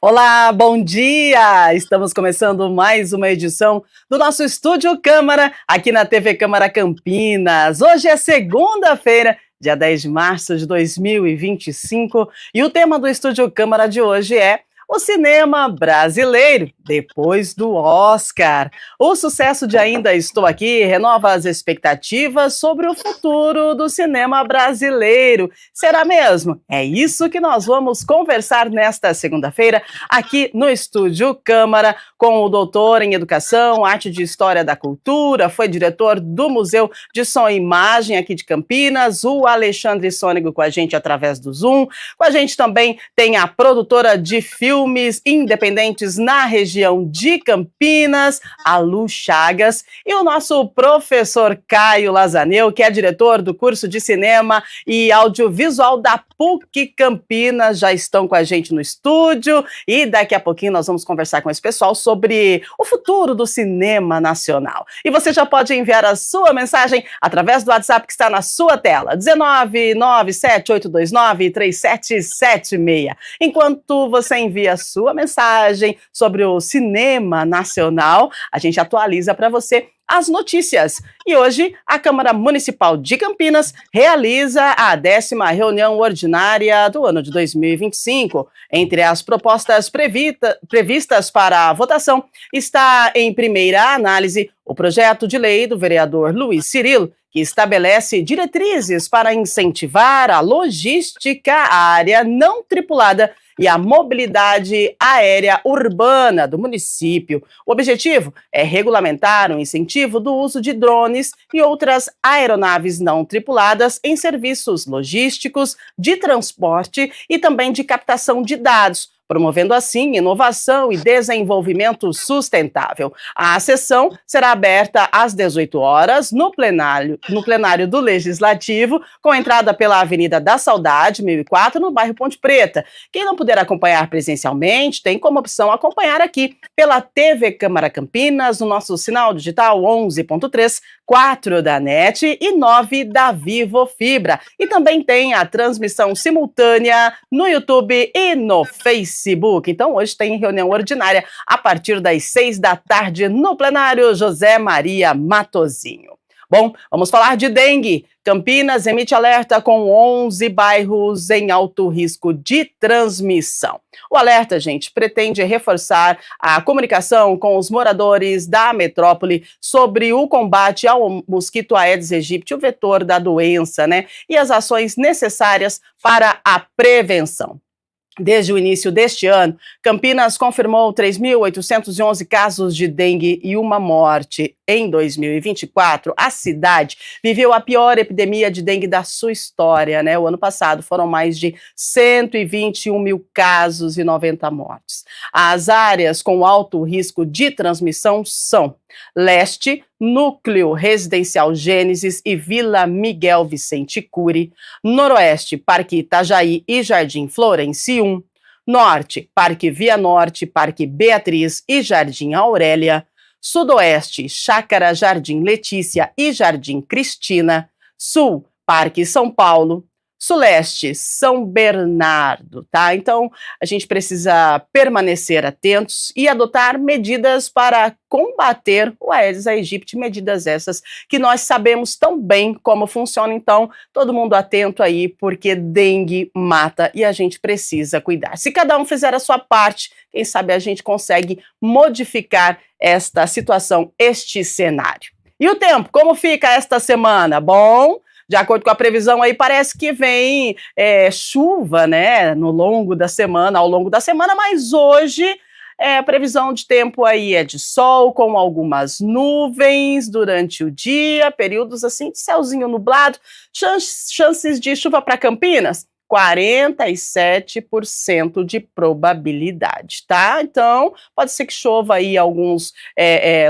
Olá, bom dia! Estamos começando mais uma edição do nosso Estúdio Câmara, aqui na TV Câmara Campinas. Hoje é segunda-feira, dia 10 de março de 2025, e o tema do Estúdio Câmara de hoje é o cinema brasileiro, depois do Oscar. O sucesso de Ainda Estou Aqui renova as expectativas sobre o futuro do cinema brasileiro. Será mesmo? É isso que nós vamos conversar nesta segunda-feira, aqui no Estúdio Câmara, com o doutor em Educação, Arte de História da Cultura, foi diretor do Museu de Som e Imagem aqui de Campinas, o Alexandre Sônego com a gente através do Zoom. Com a gente também tem a produtora de filmes independentes na região de Campinas, a Lu Chagas, e o nosso professor Caio Lazaneu, que é diretor do curso de Cinema e Audiovisual da PUC Campinas, já estão com a gente no estúdio, e daqui a pouquinho nós vamos conversar com esse pessoal sobre o futuro do cinema nacional. E você já pode enviar a sua mensagem através do WhatsApp que está na sua tela, 19978293776. Enquanto você envia a sua mensagem sobre o cinema nacional, a gente atualiza para você as notícias. E hoje, a Câmara Municipal de Campinas realiza a 10ª reunião ordinária do ano de 2025. Entre as propostas previstas para a votação, está em primeira análise o projeto de lei do vereador Luiz Cirilo, que estabelece diretrizes para incentivar a logística aérea não tripulada e a mobilidade aérea urbana do município. O objetivo é regulamentar o incentivo do uso de drones e outras aeronaves não tripuladas em serviços logísticos, de transporte e também de captação de dados, promovendo assim inovação e desenvolvimento sustentável. A sessão será aberta às 18 horas no plenário do Legislativo, com entrada pela Avenida da Saudade, 1004, no bairro Ponte Preta. Quem não puder acompanhar presencialmente, tem como opção acompanhar aqui pela TV Câmara Campinas, no nosso sinal digital 11.3, 4 da NET e 9 da Vivo Fibra. E também tem a transmissão simultânea no YouTube e no Facebook. Então, hoje tem reunião ordinária a partir das 6 da tarde no plenário José Maria Matozinho. Bom, vamos falar de dengue. Campinas emite alerta com 11 bairros em alto risco de transmissão. O alerta, gente, pretende reforçar a comunicação com os moradores da metrópole sobre o combate ao mosquito Aedes aegypti, o vetor da doença, né? E as ações necessárias para a prevenção. Desde o início deste ano, Campinas confirmou 3.811 casos de dengue e uma morte. Em 2024, a cidade viveu a pior epidemia de dengue da sua história, né? O ano passado foram mais de 121 mil casos e 90 mortes. As áreas com alto risco de transmissão são Leste, Núcleo Residencial Gênesis e Vila Miguel Vicente Cury; Noroeste, Parque Itajaí e Jardim Florencio 1; Norte, Parque Via Norte, Parque Beatriz e Jardim Aurélia; Sudoeste, Chácara Jardim Letícia e Jardim Cristina; Sul, Parque São Paulo; Suleste, São Bernardo, tá? Então, a gente precisa permanecer atentos e adotar medidas para combater o Aedes aegypti, medidas essas que nós sabemos tão bem como funciona. Então, todo mundo atento aí, porque dengue mata e a gente precisa cuidar. Se cada um fizer a sua parte, quem sabe a gente consegue modificar esta situação, este cenário. E o tempo, como fica esta semana? Bom, de acordo com a previsão aí, parece que vem chuva, né, ao longo da semana, mas hoje a previsão de tempo aí é de sol, com algumas nuvens durante o dia, períodos assim de céuzinho nublado, chances de chuva para Campinas, 47% de probabilidade, tá? Então, pode ser que chova aí em alguns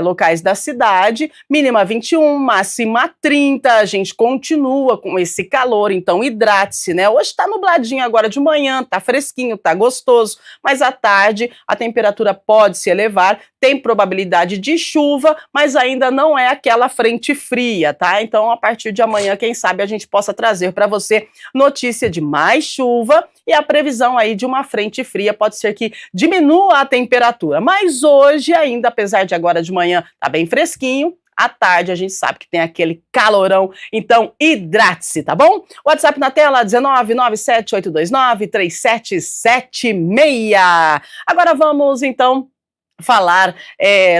locais da cidade, mínima 21, máxima 30, a gente continua com esse calor, então hidrate-se, né? Hoje tá nubladinho agora de manhã, tá fresquinho, tá gostoso, mas à tarde a temperatura pode se elevar, tem probabilidade de chuva, mas ainda não é aquela frente fria, tá? Então, a partir de amanhã, quem sabe a gente possa trazer para você notícia de mais mais chuva e a previsão aí de uma frente fria pode ser que diminua a temperatura. Mas hoje ainda, apesar de agora de manhã tá bem fresquinho, à tarde a gente sabe que tem aquele calorão, então hidrate-se, tá bom? WhatsApp na tela, 19978293776. Agora vamos então falar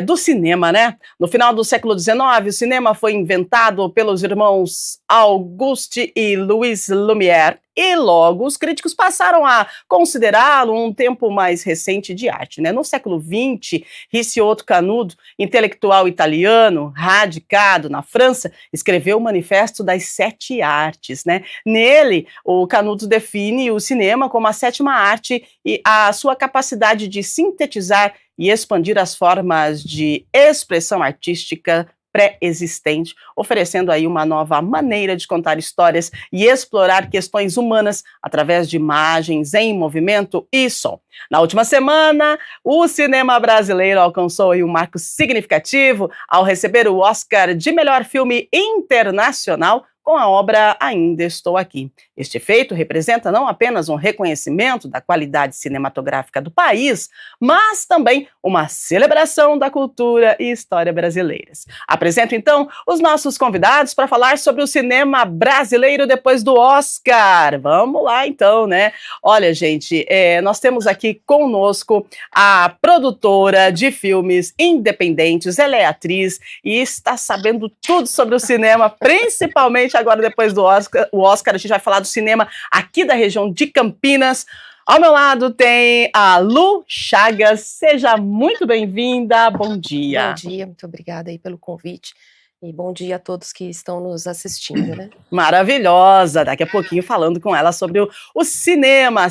do cinema, né? No final do século XIX, o cinema foi inventado pelos irmãos Auguste e Louis Lumière, e logo os críticos passaram a considerá-lo um tempo mais recente de arte, né? No século XX, Ricciotto Canudo, intelectual italiano, radicado na França, escreveu o Manifesto das Sete Artes, né? Nele, o Canudo define o cinema como a sétima arte e a sua capacidade de sintetizar e expandir as formas de expressão artística pré-existente, oferecendo aí uma nova maneira de contar histórias e explorar questões humanas através de imagens em movimento e som. Na última semana, o cinema brasileiro alcançou aí um marco significativo ao receber o Oscar de melhor filme internacional com a obra Ainda Estou Aqui. Este feito representa não apenas um reconhecimento da qualidade cinematográfica do país, mas também uma celebração da cultura e história brasileiras. Apresento então os nossos convidados para falar sobre o cinema brasileiro depois do Oscar. Vamos lá então, né? Olha, gente, nós temos aqui conosco a produtora de filmes independentes, ela é atriz e está sabendo tudo sobre o cinema, principalmente agora depois do Oscar, a gente vai falar do cinema aqui da região de Campinas. Ao meu lado tem a Lu Chagas, seja muito bem-vinda, bom dia. Bom dia, muito obrigada aí pelo convite e bom dia a todos que estão nos assistindo, né? Maravilhosa, daqui a pouquinho falando com ela sobre o cinema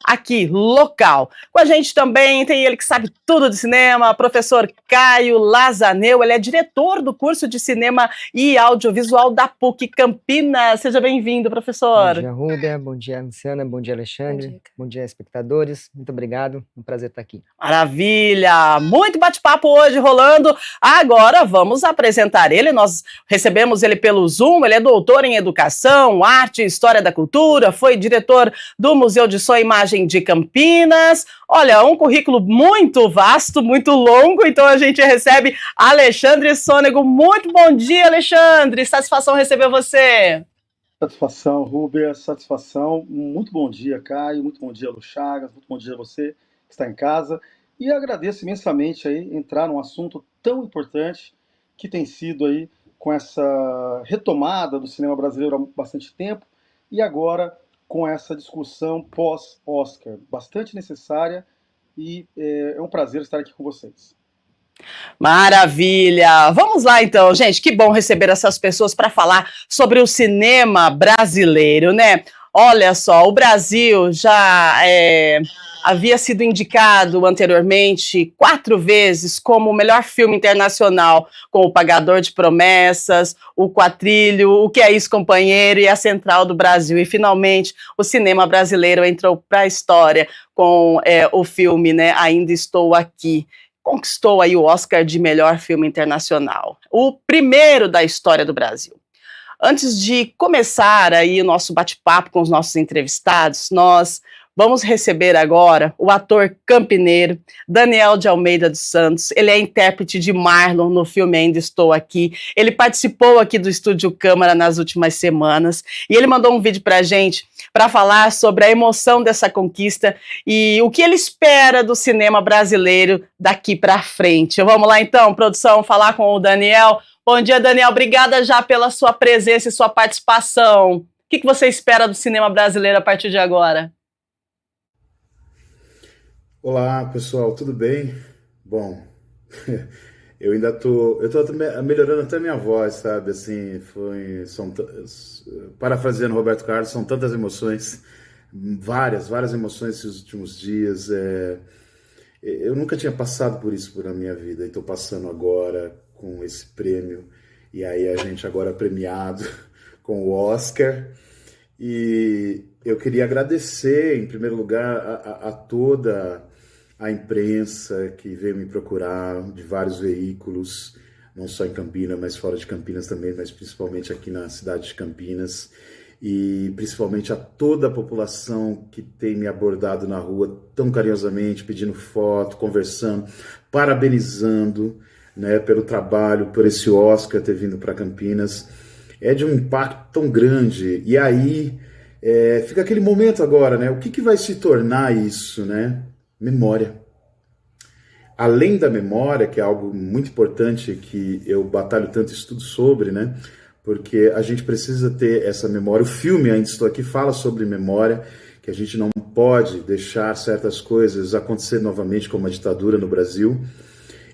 aqui, local. Com a gente também tem ele que sabe tudo de cinema, professor Caio Lazaneu, ele é diretor do curso de cinema e audiovisual da PUC Campinas. Seja bem-vindo, professor. Bom dia, Rúbia, bom dia, Luciana, bom dia, Alexandre, bom dia, espectadores, muito obrigado, um prazer estar aqui. Maravilha, muito bate-papo hoje rolando. Agora vamos apresentar ele, nós recebemos ele pelo Zoom, ele é doutor em Educação, Arte e História da Cultura, foi diretor do Museu de Som e Imagem de Campinas. Olha, um currículo muito vasto, muito longo, então a gente recebe Alexandre Sônego. Muito bom dia, Alexandre, satisfação receber você. Satisfação, Rúbia, satisfação. Muito bom dia, Caio, muito bom dia, Lu Chagas, muito bom dia a você que está em casa. E agradeço imensamente aí entrar num assunto tão importante que tem sido aí com essa retomada do cinema brasileiro há bastante tempo e agora com essa discussão pós-Oscar, bastante necessária, e é um prazer estar aqui com vocês. Maravilha! Vamos lá então, gente, que bom receber essas pessoas para falar sobre o cinema brasileiro, né? Olha só, o Brasil já havia sido indicado anteriormente 4 vezes como o melhor filme internacional, com O Pagador de Promessas, O Quatrilho, O Que É Isso, Companheiro e A Central do Brasil. E finalmente o cinema brasileiro entrou para a história com o filme, né, Ainda Estou Aqui. Conquistou aí o Oscar de melhor filme internacional, o primeiro da história do Brasil. Antes de começar aí o nosso bate-papo com os nossos entrevistados, nós vamos receber agora o ator campineiro Daniel de Almeida dos Santos. Ele é intérprete de Marlon no filme Ainda Estou Aqui. Ele participou aqui do Estúdio Câmara nas últimas semanas e ele mandou um vídeo pra gente para falar sobre a emoção dessa conquista e o que ele espera do cinema brasileiro daqui para frente. Vamos lá então, produção, falar com o Daniel. Bom dia, Daniel. Obrigada já pela sua presença e sua participação. O que você espera do cinema brasileiro a partir de agora? Olá, pessoal, tudo bem? Bom, eu ainda tô melhorando até a minha voz, sabe? Assim, parafraseando Roberto Carlos, são tantas emoções, várias emoções esses últimos dias. Eu nunca tinha passado por isso na minha vida, e estou passando agora com esse prêmio, e aí a gente agora premiado com o Oscar. E eu queria agradecer, em primeiro lugar, a toda a imprensa que veio me procurar, de vários veículos, não só em Campinas, mas fora de Campinas também, mas principalmente aqui na cidade de Campinas. e principalmente a toda a população que tem me abordado na rua tão carinhosamente, pedindo foto, conversando, parabenizando, né, pelo trabalho, por esse Oscar ter vindo para Campinas. É de um impacto tão grande. E aí fica aquele momento agora, né? O que vai se tornar isso, né? Memória. Além da memória, que é algo muito importante que eu batalho tanto estudo sobre, né? Porque a gente precisa ter essa memória. O filme Ainda Estou Aqui fala sobre memória, que a gente não pode deixar certas coisas acontecer novamente, como a ditadura no Brasil.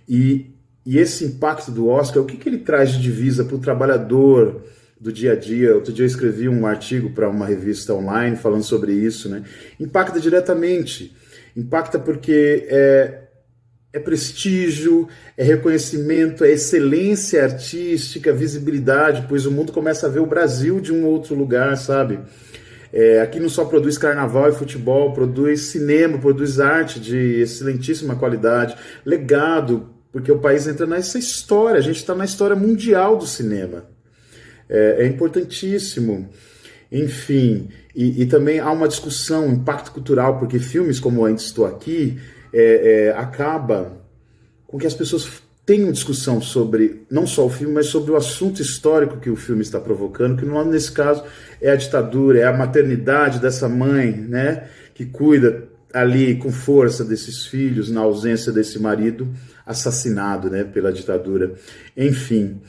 E esse impacto do Oscar, o que ele traz de divisa para o trabalhador do dia a dia? Outro dia eu escrevi um artigo para uma revista online falando sobre isso, né? Impacta diretamente. Impacta porque é prestígio, é reconhecimento, é excelência artística, visibilidade, pois o mundo começa a ver o Brasil de um outro lugar, sabe? Aqui não só produz carnaval e futebol, produz cinema, produz arte de excelentíssima qualidade, legado, porque o país entra nessa história, a gente está na história mundial do cinema. É importantíssimo. Enfim, e também há uma discussão, um impacto cultural, porque filmes como Ainda Estou Aqui acaba com que as pessoas tenham discussão sobre, não só o filme, mas sobre o assunto histórico que o filme está provocando, que nesse caso é a ditadura, é a maternidade dessa mãe, né, que cuida ali com força desses filhos, na ausência desse marido assassinado, né, pela ditadura. Enfim,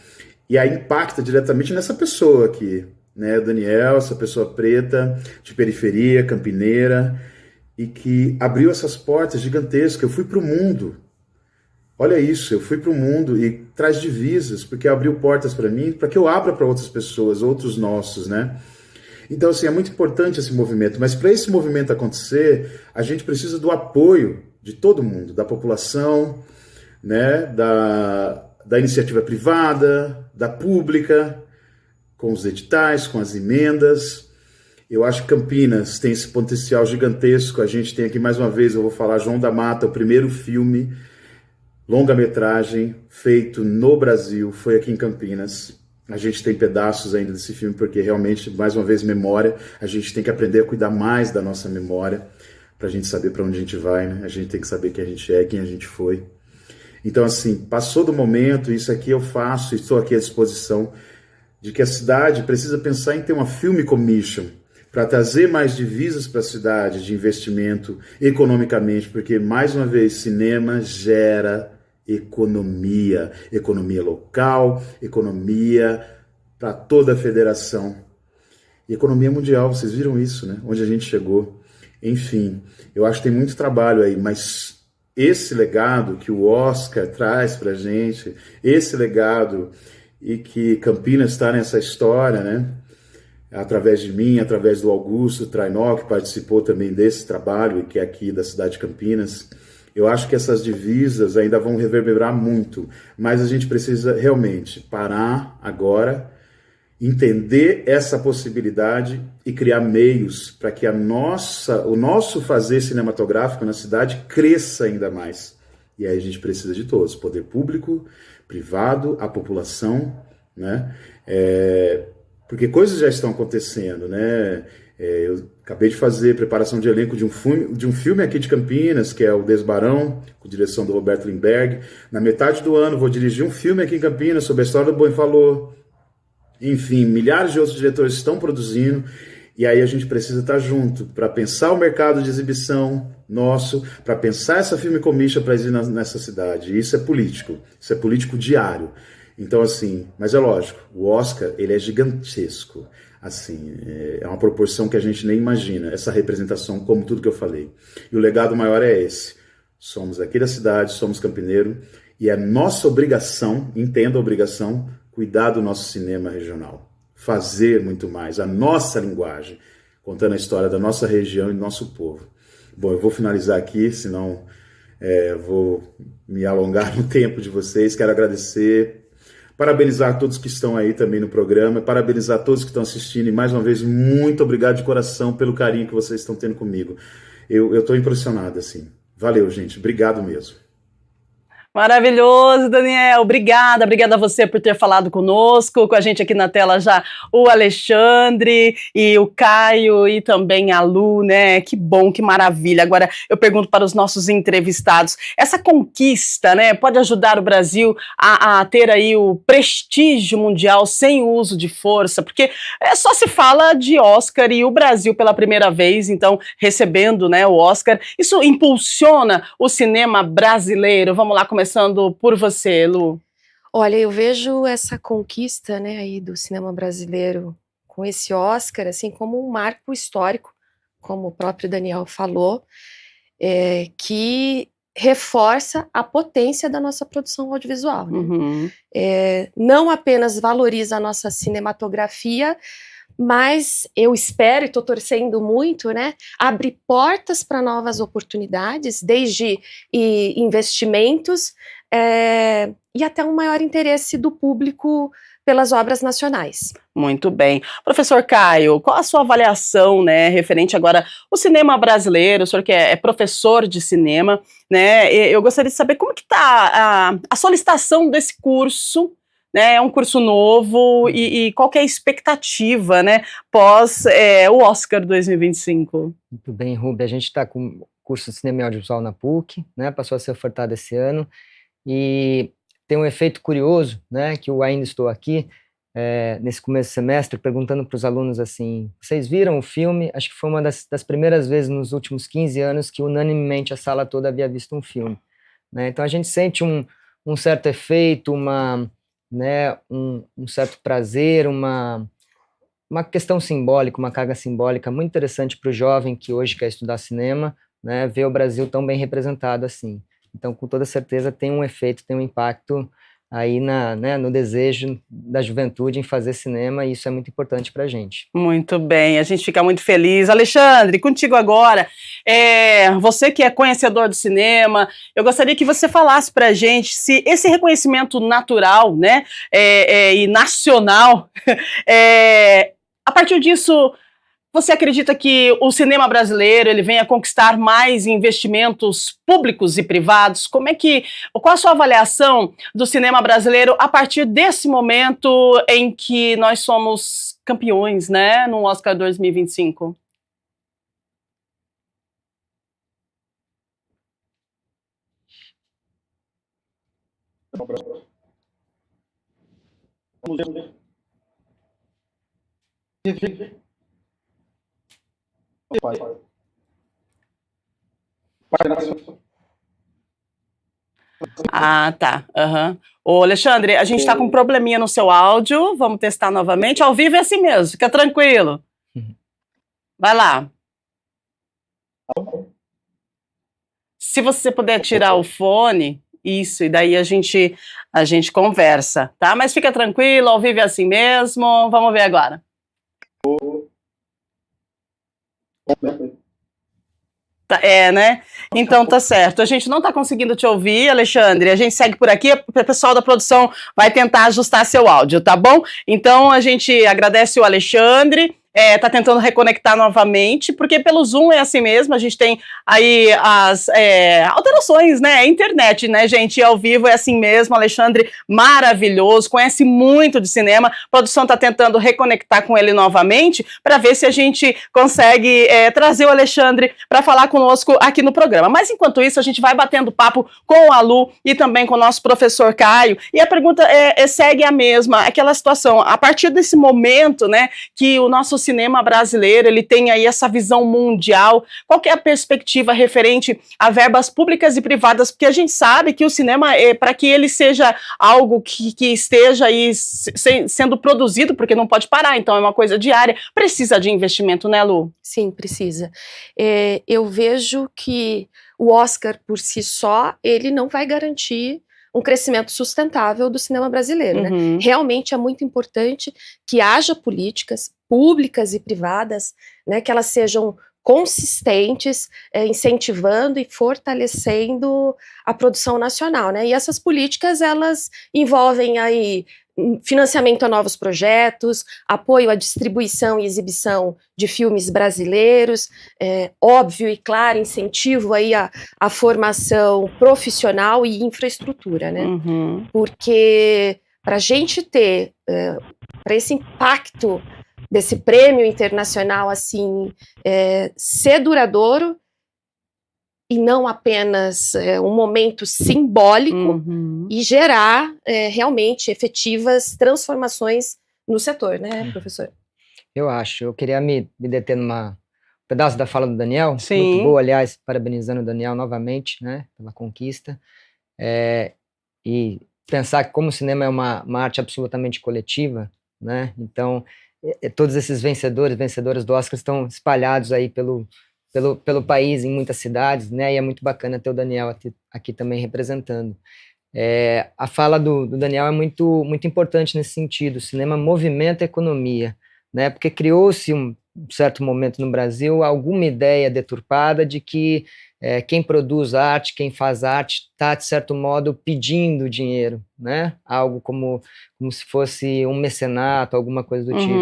e aí impacta diretamente nessa pessoa aqui, né, Daniel, essa pessoa preta, de periferia, campineira, e que abriu essas portas gigantescas. Eu fui para o mundo. Olha isso, eu fui para o mundo e traz divisas, porque abriu portas para mim, para que eu abra para outras pessoas, outros nossos, né? Então, assim, é muito importante esse movimento, mas para esse movimento acontecer, a gente precisa do apoio de todo mundo, da população, né? Da iniciativa privada, da pública, com os editais, com as emendas. Eu acho que Campinas tem esse potencial gigantesco. A gente tem aqui, mais uma vez, eu vou falar João da Mata, o primeiro filme, longa-metragem, feito no Brasil, foi aqui em Campinas. A gente tem pedaços ainda desse filme, porque realmente, mais uma vez, memória. A gente tem que aprender a cuidar mais da nossa memória, para a gente saber para onde a gente vai, né? A gente tem que saber quem a gente é, quem a gente foi. Então, assim, passou do momento, isso aqui eu faço, estou aqui à disposição, de que a cidade precisa pensar em ter uma Film Commission, para trazer mais divisas para a cidade de investimento economicamente, porque, mais uma vez, cinema gera economia local, economia para toda a federação. E economia mundial, vocês viram isso, né? Onde a gente chegou. Enfim, eu acho que tem muito trabalho aí, mas esse legado que o Oscar traz para a gente, esse legado e que Campinas está nessa história, né? Através de mim, através do Augusto Trainó, que participou também desse trabalho, que é aqui da cidade de Campinas. Eu acho que essas divisas ainda vão reverberar muito, mas a gente precisa realmente parar agora, entender essa possibilidade e criar meios para que o nosso fazer cinematográfico na cidade cresça ainda mais. E aí a gente precisa de todos, poder público, privado, a população, né? Porque coisas já estão acontecendo, né? Eu acabei de fazer preparação de elenco de um filme aqui de Campinas, que é o Desbarão, com direção do Roberto Limberg. Na metade do ano vou dirigir um filme aqui em Campinas sobre a história do Boi Falou. Enfim, milhares de outros diretores estão produzindo, e aí a gente precisa estar junto para pensar o mercado de exibição nosso, para pensar essa Film Commission para ir nessa cidade. E isso é político diário. Então, assim, mas é lógico, o Oscar, ele é gigantesco, assim, é uma proporção que a gente nem imagina, essa representação, como tudo que eu falei. E o legado maior é esse, somos aqui da cidade, somos campineiro, e é nossa obrigação, entenda a obrigação, cuidar do nosso cinema regional, fazer muito mais, a nossa linguagem, contando a história da nossa região e do nosso povo. Bom, eu vou finalizar aqui, senão vou me alongar no tempo de vocês, quero agradecer, parabenizar todos que estão aí também no programa, parabenizar todos que estão assistindo e, mais uma vez, muito obrigado de coração pelo carinho que vocês estão tendo comigo. Eu estou impressionado, assim. Valeu, gente. Obrigado mesmo. Maravilhoso, Daniel. Obrigada a você por ter falado conosco, com a gente aqui na tela já o Alexandre e o Caio e também a Lu, né? Que bom, que maravilha. Agora eu pergunto para os nossos entrevistados, essa conquista, né, pode ajudar o Brasil a ter aí o prestígio mundial sem o uso de força? Porque só se fala de Oscar e o Brasil pela primeira vez, então, recebendo, né, o Oscar, isso impulsiona o cinema brasileiro? Vamos lá, começando por você, Lu. Olha, eu vejo essa conquista, né, aí do cinema brasileiro com esse Oscar, assim, como um marco histórico, como o próprio Daniel falou, que reforça a potência da nossa produção audiovisual, né? Uhum. Não apenas valoriza a nossa cinematografia, mas eu espero e estou torcendo muito, né, abre portas para novas oportunidades, desde investimentos e até um maior interesse do público pelas obras nacionais. Muito bem. Professor Caio, qual a sua avaliação, né, referente agora ao cinema brasileiro? O senhor que é professor de cinema, né, eu gostaria de saber como que está a solicitação desse curso, né, é um curso novo e qual que é a expectativa, né, pós o Oscar 2025? Muito bem, Rubi, a gente está com o curso de Cinema e Audiovisual na PUC, né, passou a ser ofertado esse ano, e tem um efeito curioso, né, que eu ainda estou aqui, nesse começo do semestre, perguntando para os alunos assim, vocês viram o filme? Acho que foi uma das primeiras vezes nos últimos 15 anos que unanimemente a sala toda havia visto um filme, né? Então a gente sente um certo efeito, né, um certo prazer, uma questão simbólica, uma carga simbólica muito interessante para o jovem que hoje quer estudar cinema, né, ver o Brasil tão bem representado assim. Então, com toda certeza, tem um efeito, tem um impacto aí né, no desejo da juventude em fazer cinema, e isso é muito importante para a gente. Muito bem, a gente fica muito feliz. Alexandre, contigo agora, você que é conhecedor do cinema, eu gostaria que você falasse para a gente se esse reconhecimento natural, né, e nacional, a partir disso, você acredita que o cinema brasileiro ele venha conquistar mais investimentos públicos e privados? Qual a sua avaliação do cinema brasileiro a partir desse momento em que nós somos campeões, né, no Oscar 2025? Ah, tá. Uhum. Ô, Alexandre, a gente está com um probleminha no seu áudio, vamos testar novamente. Ao vivo é assim mesmo, fica tranquilo. Vai lá. Se você puder tirar o fone, isso, e daí a gente conversa, tá? Mas fica tranquilo, ao vivo é assim mesmo. Vamos ver agora. Né? Então tá certo. A gente não tá conseguindo te ouvir, Alexandre. A gente segue por aqui. O pessoal da produção vai tentar ajustar seu áudio, tá bom? Então a gente agradece o Alexandre. Tá tentando reconectar novamente, porque pelo Zoom é assim mesmo, a gente tem aí as alterações, né, internet, né, gente, ao vivo é assim mesmo. Alexandre, maravilhoso, conhece muito de cinema, a produção tá tentando reconectar com ele novamente, para ver se a gente consegue trazer o Alexandre para falar conosco aqui no programa. Mas enquanto isso, a gente vai batendo papo com a Lu e também com o nosso professor Caio, e a pergunta segue a mesma, aquela situação, a partir desse momento, né, que o nosso cinema brasileiro, ele tem aí essa visão mundial, qual que é a perspectiva referente a verbas públicas e privadas, porque a gente sabe que o cinema, para que ele seja algo que esteja aí sendo produzido, porque não pode parar, então é uma coisa diária, precisa de investimento, né, Lu? Sim, precisa. Eu vejo que o Oscar por si só, ele não vai garantir um crescimento sustentável do cinema brasileiro, né? Realmente é muito importante que haja políticas públicas e privadas, né, que elas sejam consistentes, incentivando e fortalecendo a produção nacional, né? E essas políticas, elas envolvem aí financiamento a novos projetos, apoio à distribuição e exibição de filmes brasileiros, óbvio e claro, incentivo aí à formação profissional e infraestrutura, né? Uhum. Porque para a gente ter, para esse impacto desse prêmio internacional assim, ser duradouro, e não apenas um momento simbólico, e gerar realmente efetivas transformações no setor, né, professor? Eu queria me deter numa pedaço da fala do Daniel, Sim. Muito boa, aliás, parabenizando o Daniel novamente, né, pela conquista, e pensar que como o cinema é uma arte absolutamente coletiva, né, então todos esses vencedoras do Oscar estão espalhados aí pelo país, em muitas cidades, né, e é muito bacana ter o Daniel aqui também representando. A fala do Daniel é muito, muito importante nesse sentido. O cinema movimenta a economia, né, porque criou-se um certo momento no Brasil alguma ideia deturpada de que quem produz arte, quem faz arte, está, de certo modo, pedindo dinheiro, né? Algo como se fosse um mecenato, alguma coisa do tipo.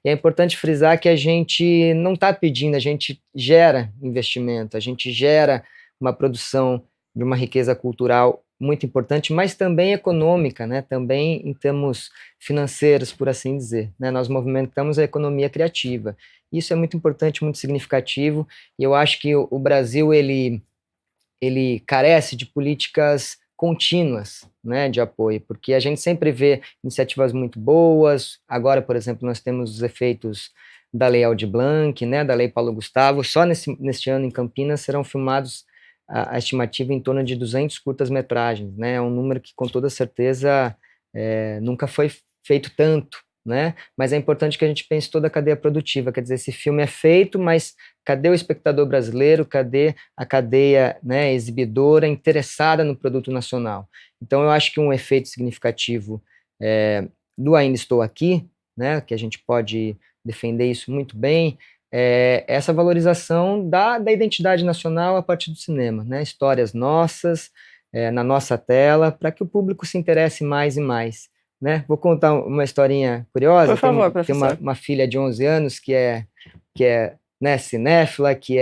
E é importante frisar que a gente não está pedindo, a gente gera investimento, a gente gera uma produção de uma riqueza cultural muito importante, mas também econômica, né? Também em termos financeiros, por assim dizer, né? Nós movimentamos a economia criativa. Isso é muito importante, muito significativo, e eu acho que o Brasil, ele carece de políticas contínuas, né, de apoio, porque a gente sempre vê iniciativas muito boas. Agora, por exemplo, nós temos os efeitos da Lei Aldir Blanc, né, da Lei Paulo Gustavo. Só neste ano em Campinas serão filmados a estimativa em torno de 200 curtas-metragens, né, é um número que com toda certeza nunca foi feito tanto, né? Mas é importante que a gente pense toda a cadeia produtiva, quer dizer, esse filme é feito, mas cadê o espectador brasileiro, cadê a cadeia, né, exibidora interessada no produto nacional? Então eu acho que um efeito significativo do Ainda Estou Aqui, né, que a gente pode defender isso muito bem, é essa valorização da identidade nacional a partir do cinema, né? Histórias nossas, na nossa tela, para que o público se interesse mais e mais. Né? Vou contar uma historinha curiosa. Por favor, professor. Tem uma filha de 11 anos que é né, cinéfila, que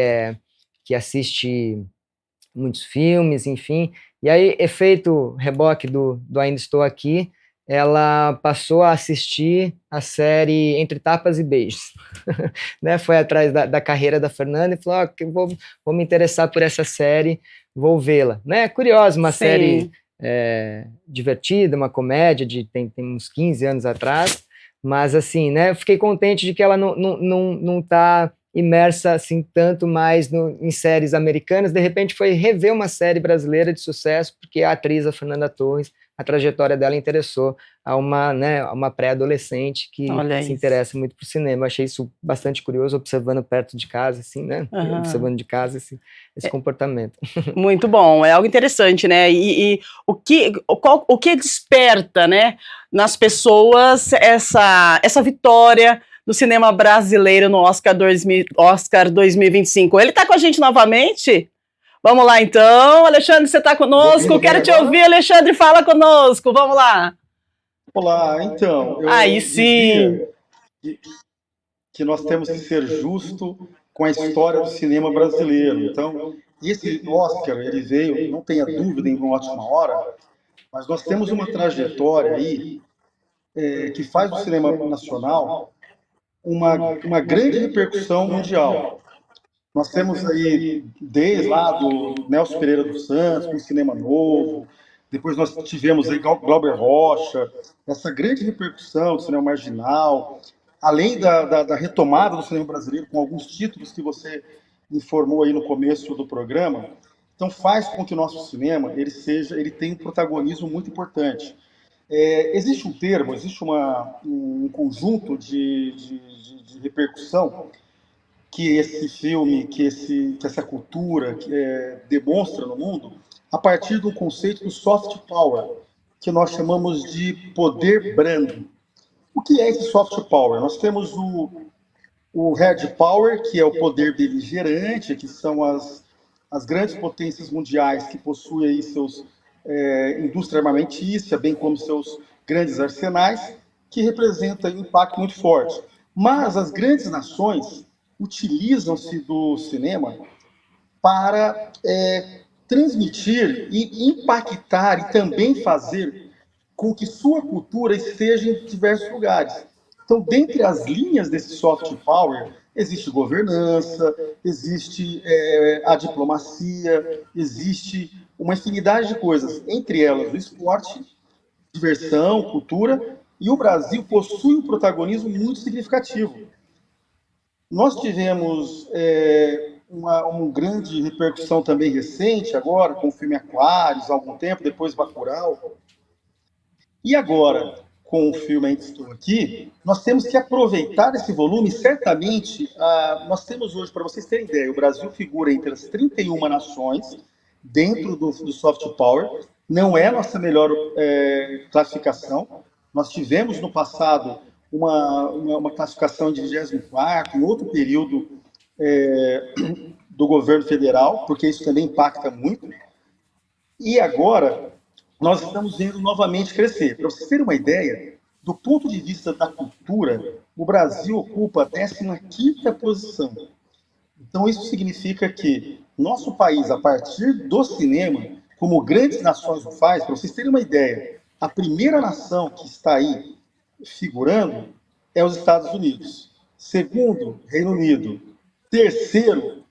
assiste muitos filmes, enfim. E aí, efeito reboque do Ainda Estou Aqui, ela passou a assistir a série Entre Tapas e Beijos. Né? Foi atrás da carreira da Fernanda e falou, vou me interessar por essa série, vou vê-la. Né? Curiosa, uma série divertida, uma comédia tem uns 15 anos atrás, mas assim, né, eu fiquei contente de que ela não está imersa assim tanto mais em séries americanas. De repente foi rever uma série brasileira de sucesso, porque a atriz, a Fernanda Torres, a trajetória dela interessou a uma pré-adolescente que se interessa muito por cinema. Eu achei isso bastante curioso, observando perto de casa, assim, né? Observando de casa esse comportamento. Muito bom, é algo interessante, né? E o que desperta, né, nas pessoas essa vitória do cinema brasileiro no Oscar 2025? Ele está com a gente novamente? Vamos lá, então. Alexandre, você está conosco? Quero te ouvir, Alexandre, fala conosco. Vamos lá. Olá, então. Aí sim. Que nós temos que ser justos com a história do cinema brasileiro. Então, esse Oscar, ele veio, não tenha dúvida, em uma ótima hora, mas nós temos uma trajetória aí que faz do cinema nacional uma grande repercussão mundial. Nós temos aí, desde lá do Nelson Pereira dos Santos, com Cinema Novo, depois nós tivemos aí Glauber Rocha, essa grande repercussão do cinema marginal, além da retomada do cinema brasileiro, com alguns títulos que você informou aí no começo do programa. Então faz com que o nosso cinema ele tenha um protagonismo muito importante. Existe um termo, existe um conjunto de repercussão que esse filme, que essa cultura demonstra no mundo, a partir do conceito do soft power, que nós chamamos de poder brando. O que é esse soft power? Nós temos o hard power, que é o poder beligerante, que são as grandes potências mundiais que possuem aí indústria armamentícia, bem como seus grandes arsenais, que representam um impacto muito forte. Mas as grandes nações utilizam-se do cinema para transmitir e impactar e também fazer com que sua cultura esteja em diversos lugares. Então, dentre as linhas desse soft power, existe governança, existe a diplomacia, existe uma infinidade de coisas, entre elas o esporte, diversão, cultura, e o Brasil possui um protagonismo muito significativo. Nós tivemos uma grande repercussão também recente, agora, com o filme Aquários, há algum tempo, depois Bacurau. E agora, com o filme Ainda Estou Aqui, nós temos que aproveitar esse volume. Certamente, nós temos hoje, para vocês terem ideia, o Brasil figura entre as 31 nações dentro do soft power. Não é a nossa melhor classificação. Nós tivemos no passado uma classificação de 24º, em outro período do governo federal, porque isso também impacta muito. E agora nós estamos vendo novamente crescer. Para vocês terem uma ideia, do ponto de vista da cultura, o Brasil ocupa a 15ª posição. Então isso significa que nosso país, a partir do cinema, como grandes nações o faz, para vocês terem uma ideia, a primeira nação que está aí figurando é os Estados Unidos. Segundo, Reino Unido. Terceiro,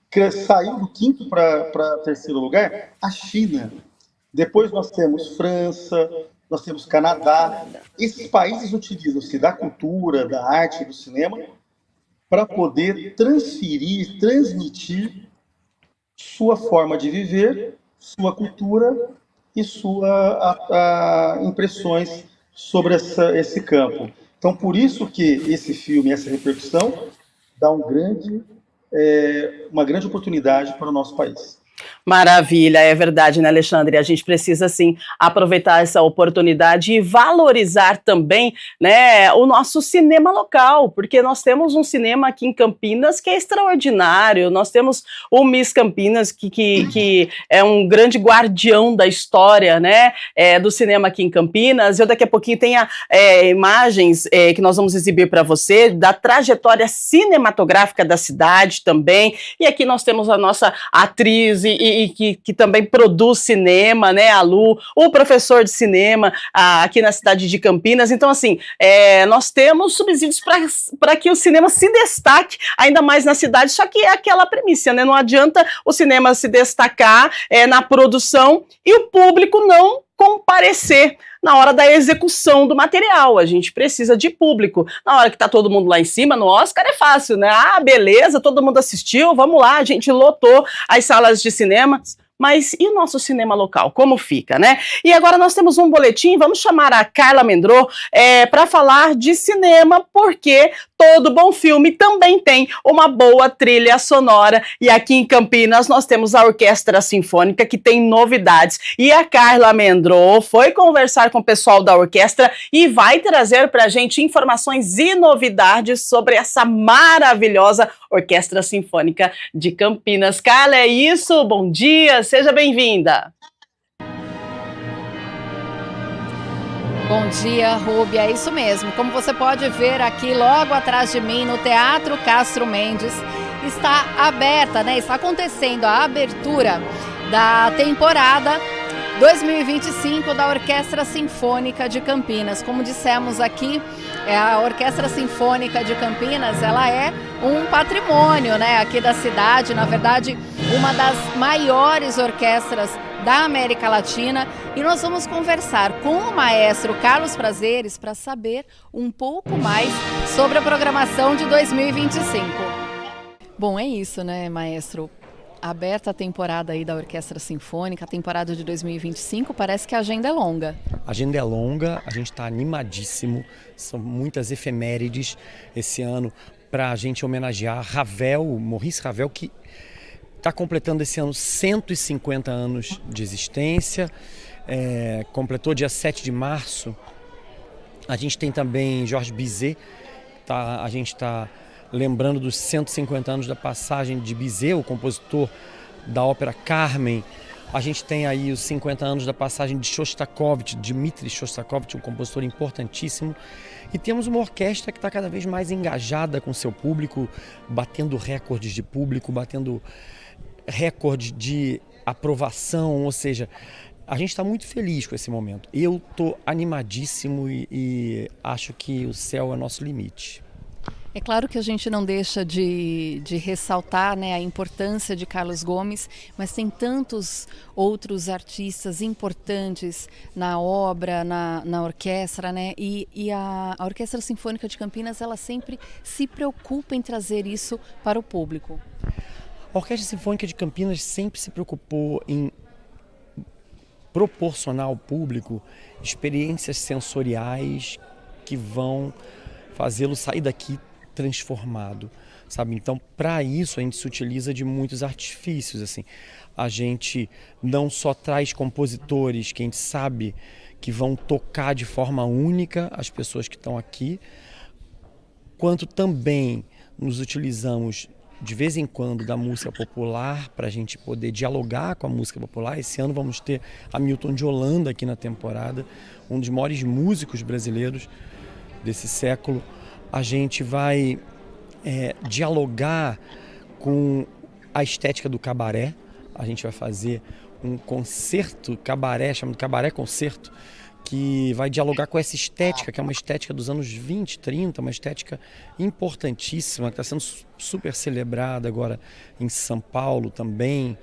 saiu do 5º para 3º lugar, a China. Depois nós temos França, nós temos Canadá. Esses países utilizam-se da cultura, da arte, do cinema, para poder transferir, transmitir sua forma de viver, sua cultura e suas impressões sobre esse campo. Então, por isso que esse filme, essa repercussão, dá uma grande oportunidade para o nosso país. Maravilha, é verdade, né, Alexandre? A gente precisa, sim, aproveitar essa oportunidade e valorizar também, né, o nosso cinema local, porque nós temos um cinema aqui em Campinas que é extraordinário, nós temos o Miss Campinas, que é um grande guardião da história, né, do cinema aqui em Campinas. Eu daqui a pouquinho tenho imagens que nós vamos exibir para você, da trajetória cinematográfica da cidade também, e aqui nós temos a nossa atriz e que também produz cinema, né, a Lu, o professor de cinema aqui na cidade de Campinas. Então, assim, nós temos subsídios para que o cinema se destaque ainda mais na cidade, só que é aquela premissa, né, não adianta o cinema se destacar na produção e o público não comparecer na hora da execução do material. A gente precisa de público. Na hora que tá todo mundo lá em cima, no Oscar é fácil, né? Ah, beleza, todo mundo assistiu, vamos lá, a gente lotou as salas de cinema. Mas e o nosso cinema local? Como fica, né? E agora nós temos um boletim, vamos chamar a Carla Mendro para falar de cinema, porque todo bom filme também tem uma boa trilha sonora. E aqui em Campinas nós temos a Orquestra Sinfônica, que tem novidades. E a Carla Mendro foi conversar com o pessoal da orquestra e vai trazer para a gente informações e novidades sobre essa maravilhosa Orquestra Sinfônica de Campinas. Carla, é isso? Bom dia! Seja bem-vinda. Bom dia, Rúbia. É isso mesmo. Como você pode ver aqui logo atrás de mim, no Teatro Castro Mendes, está aberta, né? Está acontecendo a abertura da temporada 2025 da Orquestra Sinfônica de Campinas. Como dissemos aqui, a Orquestra Sinfônica de Campinas, ela é um patrimônio, né, aqui da cidade, na verdade, uma das maiores orquestras da América Latina, e nós vamos conversar com o maestro Carlos Prazeres para saber um pouco mais sobre a programação de 2025. Bom, é isso, né, maestro? Aberta a temporada aí da Orquestra Sinfônica, a temporada de 2025, parece que a agenda é longa. A agenda é longa, a gente está animadíssimo, são muitas efemérides esse ano para a gente homenagear Ravel, Maurice Ravel, que está completando esse ano 150 anos de existência, completou dia 7 de março. A gente tem também Georges Bizet, a gente está lembrando dos 150 anos da passagem de Bizet, o compositor da ópera Carmen, A gente tem aí os 50 anos da passagem de Shostakovich, Dmitri Shostakovich, um compositor importantíssimo. E temos uma orquestra que está cada vez mais engajada com seu público, batendo recordes de público, batendo recordes de aprovação, ou seja, a gente está muito feliz com esse momento. Eu estou animadíssimo e acho que o céu é nosso limite. É claro que a gente não deixa de ressaltar, né, a importância de Carlos Gomes, mas tem tantos outros artistas importantes na obra, na orquestra, né? E a Orquestra Sinfônica de Campinas, ela sempre se preocupa em trazer isso para o público. A Orquestra Sinfônica de Campinas sempre se preocupou em proporcionar ao público experiências sensoriais que vão fazê-lo sair daqui transformado, sabe? Então, para isso, a gente se utiliza de muitos artifícios, assim. A gente não só traz compositores que a gente sabe que vão tocar de forma única as pessoas que estão aqui, quanto também nos utilizamos de vez em quando da música popular para a gente poder dialogar com a música popular. Esse ano vamos ter Hamilton de Holanda aqui na temporada, um dos maiores músicos brasileiros desse século. A gente vai dialogar com a estética do cabaré. A gente vai fazer um concerto cabaré, chamado Cabaré Concerto, que vai dialogar com essa estética, que é uma estética dos anos 20, 30, uma estética importantíssima, que está sendo super celebrada agora em São Paulo também.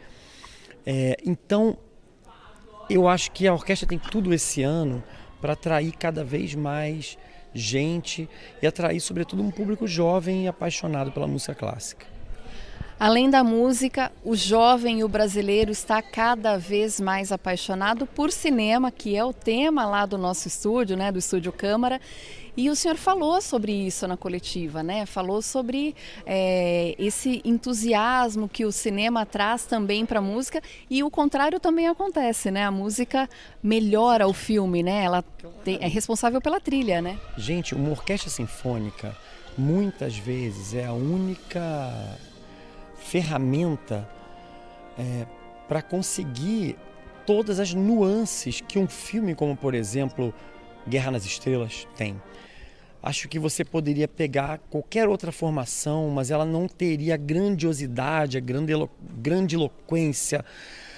Então, eu acho que a orquestra tem tudo esse ano para atrair cada vez mais gente e atrair, sobretudo, um público jovem e apaixonado pela música clássica. Além da música, o jovem e o brasileiro está cada vez mais apaixonado por cinema, que é o tema lá do nosso estúdio, né, do Estúdio Câmara. E o senhor falou sobre isso na coletiva, né? Falou sobre esse entusiasmo que o cinema traz também para a música, e o contrário também acontece, né? A música melhora o filme, né? Ela é responsável pela trilha, né? Gente, uma orquestra sinfônica muitas vezes é a única ferramenta para conseguir todas as nuances que um filme como, por exemplo, Guerra nas Estrelas tem. Acho que você poderia pegar qualquer outra formação, mas ela não teria a grandiosidade, a grandiloquência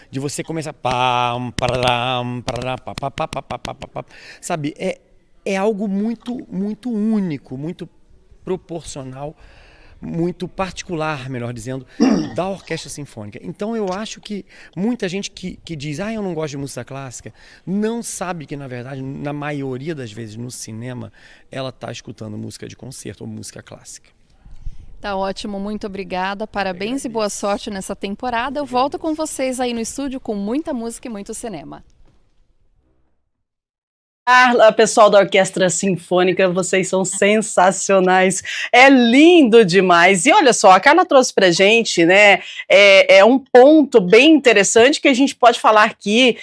de você começar... Sabe, é algo muito, muito único, muito proporcional, muito particular, melhor dizendo, da orquestra sinfônica. Então eu acho que muita gente que diz, eu não gosto de música clássica, não sabe que, na verdade, na maioria das vezes no cinema, ela está escutando música de concerto ou música clássica. Tá ótimo, muito obrigada, parabéns e boa sorte nessa temporada. Eu volto com vocês aí no estúdio com muita música e muito cinema. Pessoal da Orquestra Sinfônica, vocês são sensacionais, é lindo demais. E olha só, a Carla trouxe pra gente, né, um ponto bem interessante que a gente pode falar aqui,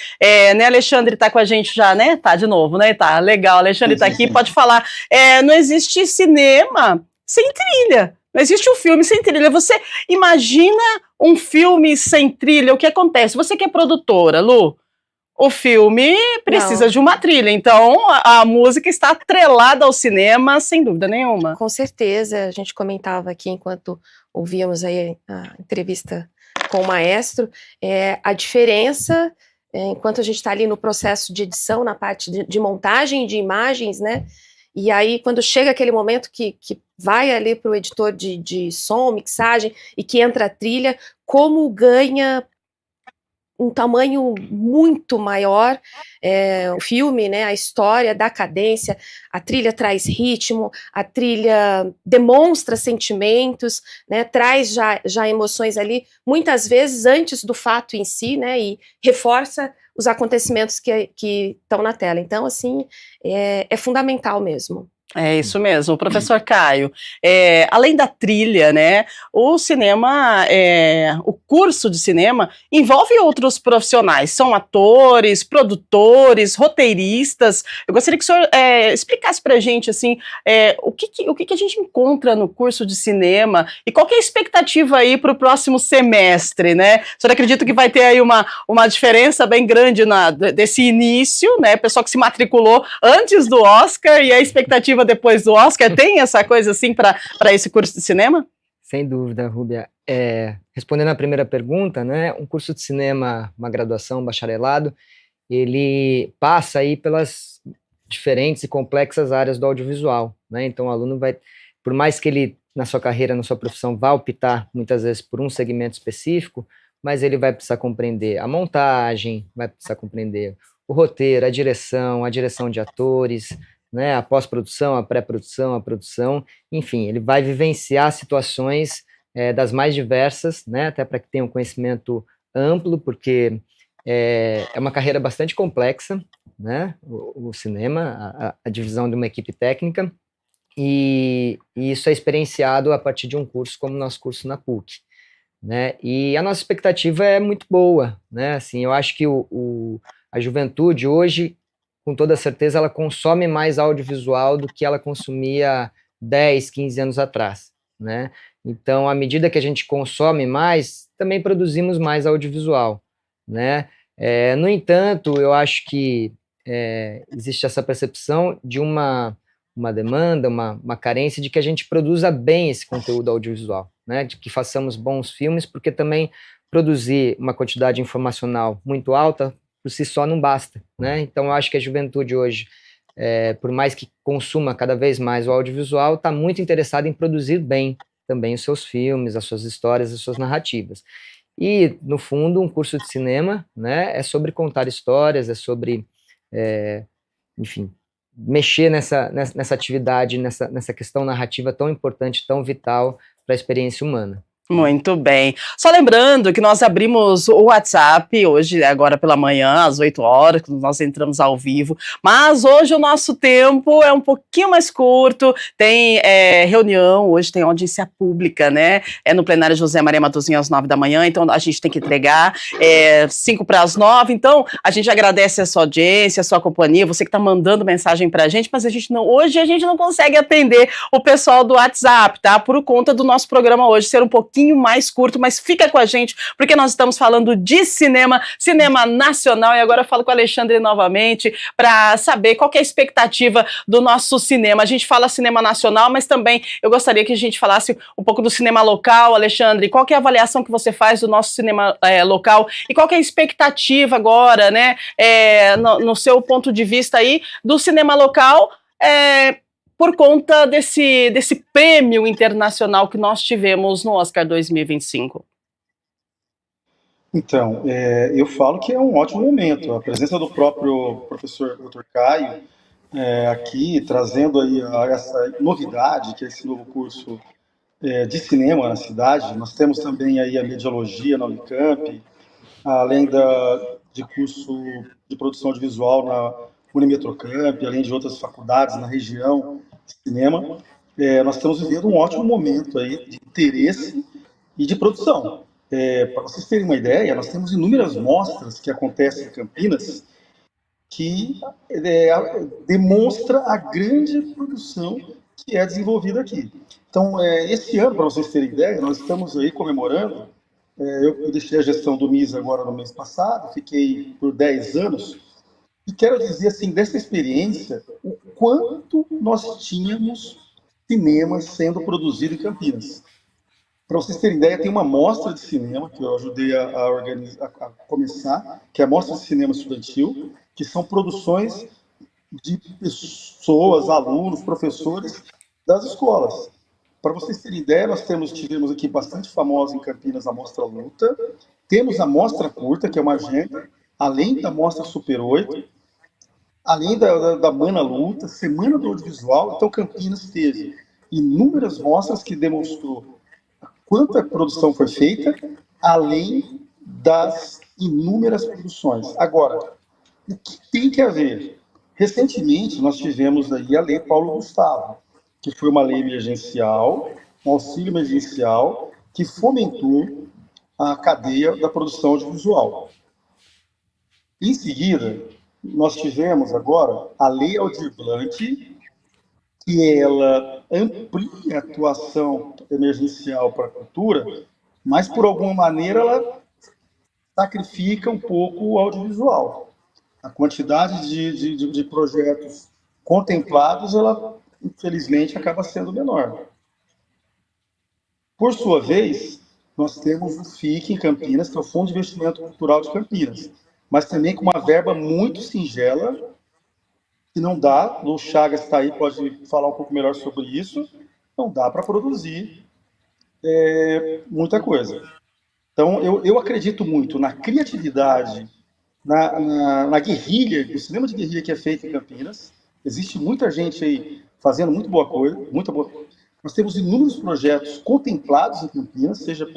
né, Alexandre tá com a gente já, né, tá de novo, né, tá, legal, Alexandre tá aqui, pode falar, não existe cinema sem trilha. Não existe um filme sem trilha. Você imagina um filme sem trilha, o que acontece? Você que é produtora, Lu, o filme precisa de uma trilha, então a música está atrelada ao cinema, sem dúvida nenhuma. Com certeza, a gente comentava aqui enquanto ouvíamos aí a entrevista com o maestro, a diferença, enquanto a gente está ali no processo de edição, na parte de montagem de imagens, né? E aí, quando chega aquele momento que vai ali para o editor de som, mixagem, e que entra a trilha, como ganha um tamanho muito maior, o filme, né, a história da cadência, a trilha traz ritmo, a trilha demonstra sentimentos, né, traz já emoções ali, muitas vezes antes do fato em si, né, e reforça os acontecimentos que estão na tela. Então, assim, é fundamental mesmo. É isso mesmo, professor Caio. Além da trilha, né, o cinema, o curso de cinema envolve outros profissionais, são atores, produtores, roteiristas. Eu gostaria que o senhor explicasse para a gente assim, o que a gente encontra no curso de cinema e qual que é a expectativa aí para o próximo semestre, né? O senhor acredita que vai ter aí uma diferença bem grande desse início, né? Pessoal que se matriculou antes do Oscar e a expectativa depois do Oscar, tem essa coisa assim para esse curso de cinema? Sem dúvida, Rúbia. Respondendo à primeira pergunta, né, um curso de cinema, uma graduação, um bacharelado, ele passa aí pelas diferentes e complexas áreas do audiovisual, né? Então o aluno vai, por mais que ele na sua carreira, na sua profissão, vá optar muitas vezes por um segmento específico, mas ele vai precisar compreender a montagem, vai precisar compreender o roteiro, a direção de atores, né, a pós-produção, a pré-produção, a produção, enfim, ele vai vivenciar situações das mais diversas, né, até para que tenha um conhecimento amplo, porque é uma carreira bastante complexa, né, o cinema, a divisão de uma equipe técnica, e isso é experienciado a partir de um curso como o nosso curso na PUC, né, e a nossa expectativa é muito boa, né, assim, eu acho que a juventude hoje, com toda certeza, ela consome mais audiovisual do que ela consumia 10, 15 anos atrás, né? Então, à medida que a gente consome mais, também produzimos mais audiovisual, né? No entanto, eu acho que existe essa percepção de uma demanda, uma carência de que a gente produza bem esse conteúdo audiovisual, né? De que façamos bons filmes, porque também produzir uma quantidade informacional muito alta por si só não basta, né? Então eu acho que a juventude hoje, por mais que consuma cada vez mais o audiovisual, está muito interessada em produzir bem também os seus filmes, as suas histórias, as suas narrativas. E, no fundo, um curso de cinema, né, é sobre contar histórias, é sobre, enfim, mexer nessa atividade, nessa questão narrativa tão importante, tão vital para a experiência humana. Muito bem. Só lembrando que nós abrimos o WhatsApp hoje, agora pela manhã, às 8 horas, quando nós entramos ao vivo, mas hoje o nosso tempo é um pouquinho mais curto, tem reunião, hoje tem audiência pública, né? No plenário José Maria Matosinho às 9 da manhã, então a gente tem que entregar 5 para as 9, então a gente agradece a sua audiência, a sua companhia, você que está mandando mensagem para a gente, mas hoje a gente não consegue atender o pessoal do WhatsApp, tá? Por conta do nosso programa hoje ser um pouquinho mais curto, mas fica com a gente, porque nós estamos falando de cinema nacional, e agora eu falo com o Alexandre novamente, para saber qual que é a expectativa do nosso cinema. A gente fala cinema nacional, mas também eu gostaria que a gente falasse um pouco do cinema local. Alexandre, qual que é a avaliação que você faz do nosso cinema local, e qual que é a expectativa agora, né, no seu ponto de vista aí, do cinema local, por conta desse prêmio internacional que nós tivemos no Oscar 2025? Então, eu falo que é um ótimo momento. A presença do próprio professor Dr. Caio aqui, trazendo aí essa novidade, que é esse novo curso de cinema na cidade. Nós temos também aí a mediologia na Unicamp, além de curso de produção audiovisual na Unimetrocamp, além de outras faculdades na região de cinema. Nós estamos vivendo um ótimo momento aí de interesse e de produção. Para vocês terem uma ideia, nós temos inúmeras mostras que acontecem em Campinas que demonstra a grande produção que é desenvolvida aqui. Então, esse ano, para vocês terem ideia, nós estamos aí comemorando. Eu deixei a gestão do MIS agora no mês passado, fiquei por 10 anos, e quero dizer, assim, dessa experiência, o quanto nós tínhamos cinemas sendo produzido em Campinas. Para vocês terem ideia, tem uma mostra de cinema que eu ajudei a começar, que é a Mostra de Cinema Estudantil, que são produções de pessoas, alunos, professores das escolas. Para vocês terem ideia, nós tivemos aqui bastante famosa em Campinas a Mostra Luta, temos a Mostra Curta, que é uma agenda, além da Mostra Super 8, além da Mana Luta, Semana do Audiovisual. Então Campinas teve inúmeras mostras que demonstrou quanta produção foi feita, além das inúmeras produções. Agora, o que tem que haver? Recentemente, nós tivemos aí a Lei Paulo Gustavo, que foi uma lei emergencial, um auxílio emergencial, que fomentou a cadeia da produção audiovisual. Em seguida, nós tivemos agora a Lei Aldir Blanc, que ela amplia a atuação emergencial para a cultura, mas, por alguma maneira, ela sacrifica um pouco o audiovisual. A quantidade de projetos contemplados, ela, infelizmente, acaba sendo menor. Por sua vez, nós temos o FIC em Campinas, que é o Fundo de Investimento Cultural de Campinas, mas também com uma verba muito singela, que não dá, o Chagas está aí, pode falar um pouco melhor sobre isso, não dá para produzir muita coisa. Então, eu acredito muito na criatividade, na guerrilha, no cinema de guerrilha que é feito em Campinas. Existe muita gente aí fazendo muito boa coisa, muita boa. Nós temos inúmeros projetos contemplados em Campinas, seja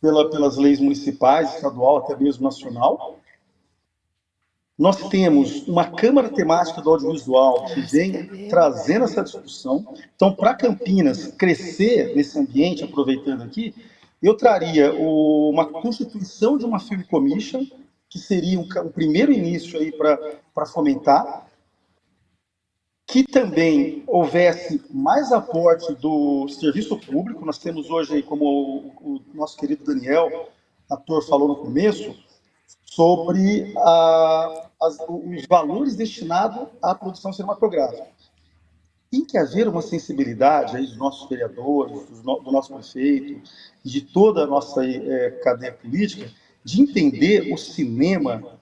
pelas leis municipais, estadual, até mesmo nacional. Nós temos uma Câmara Temática do Audiovisual que vem trazendo essa discussão. Então, para Campinas crescer nesse ambiente, aproveitando aqui, eu traria uma constituição de uma Film Commission, que seria o primeiro início aí para fomentar, que também houvesse mais aporte do serviço público. Nós temos hoje, aí, como o nosso querido Daniel, ator, falou no começo, sobre os valores destinados à produção cinematográfica. Tem que haver uma sensibilidade aí dos nossos vereadores, do nosso prefeito, de toda a nossa cadeia política, de entender o cinema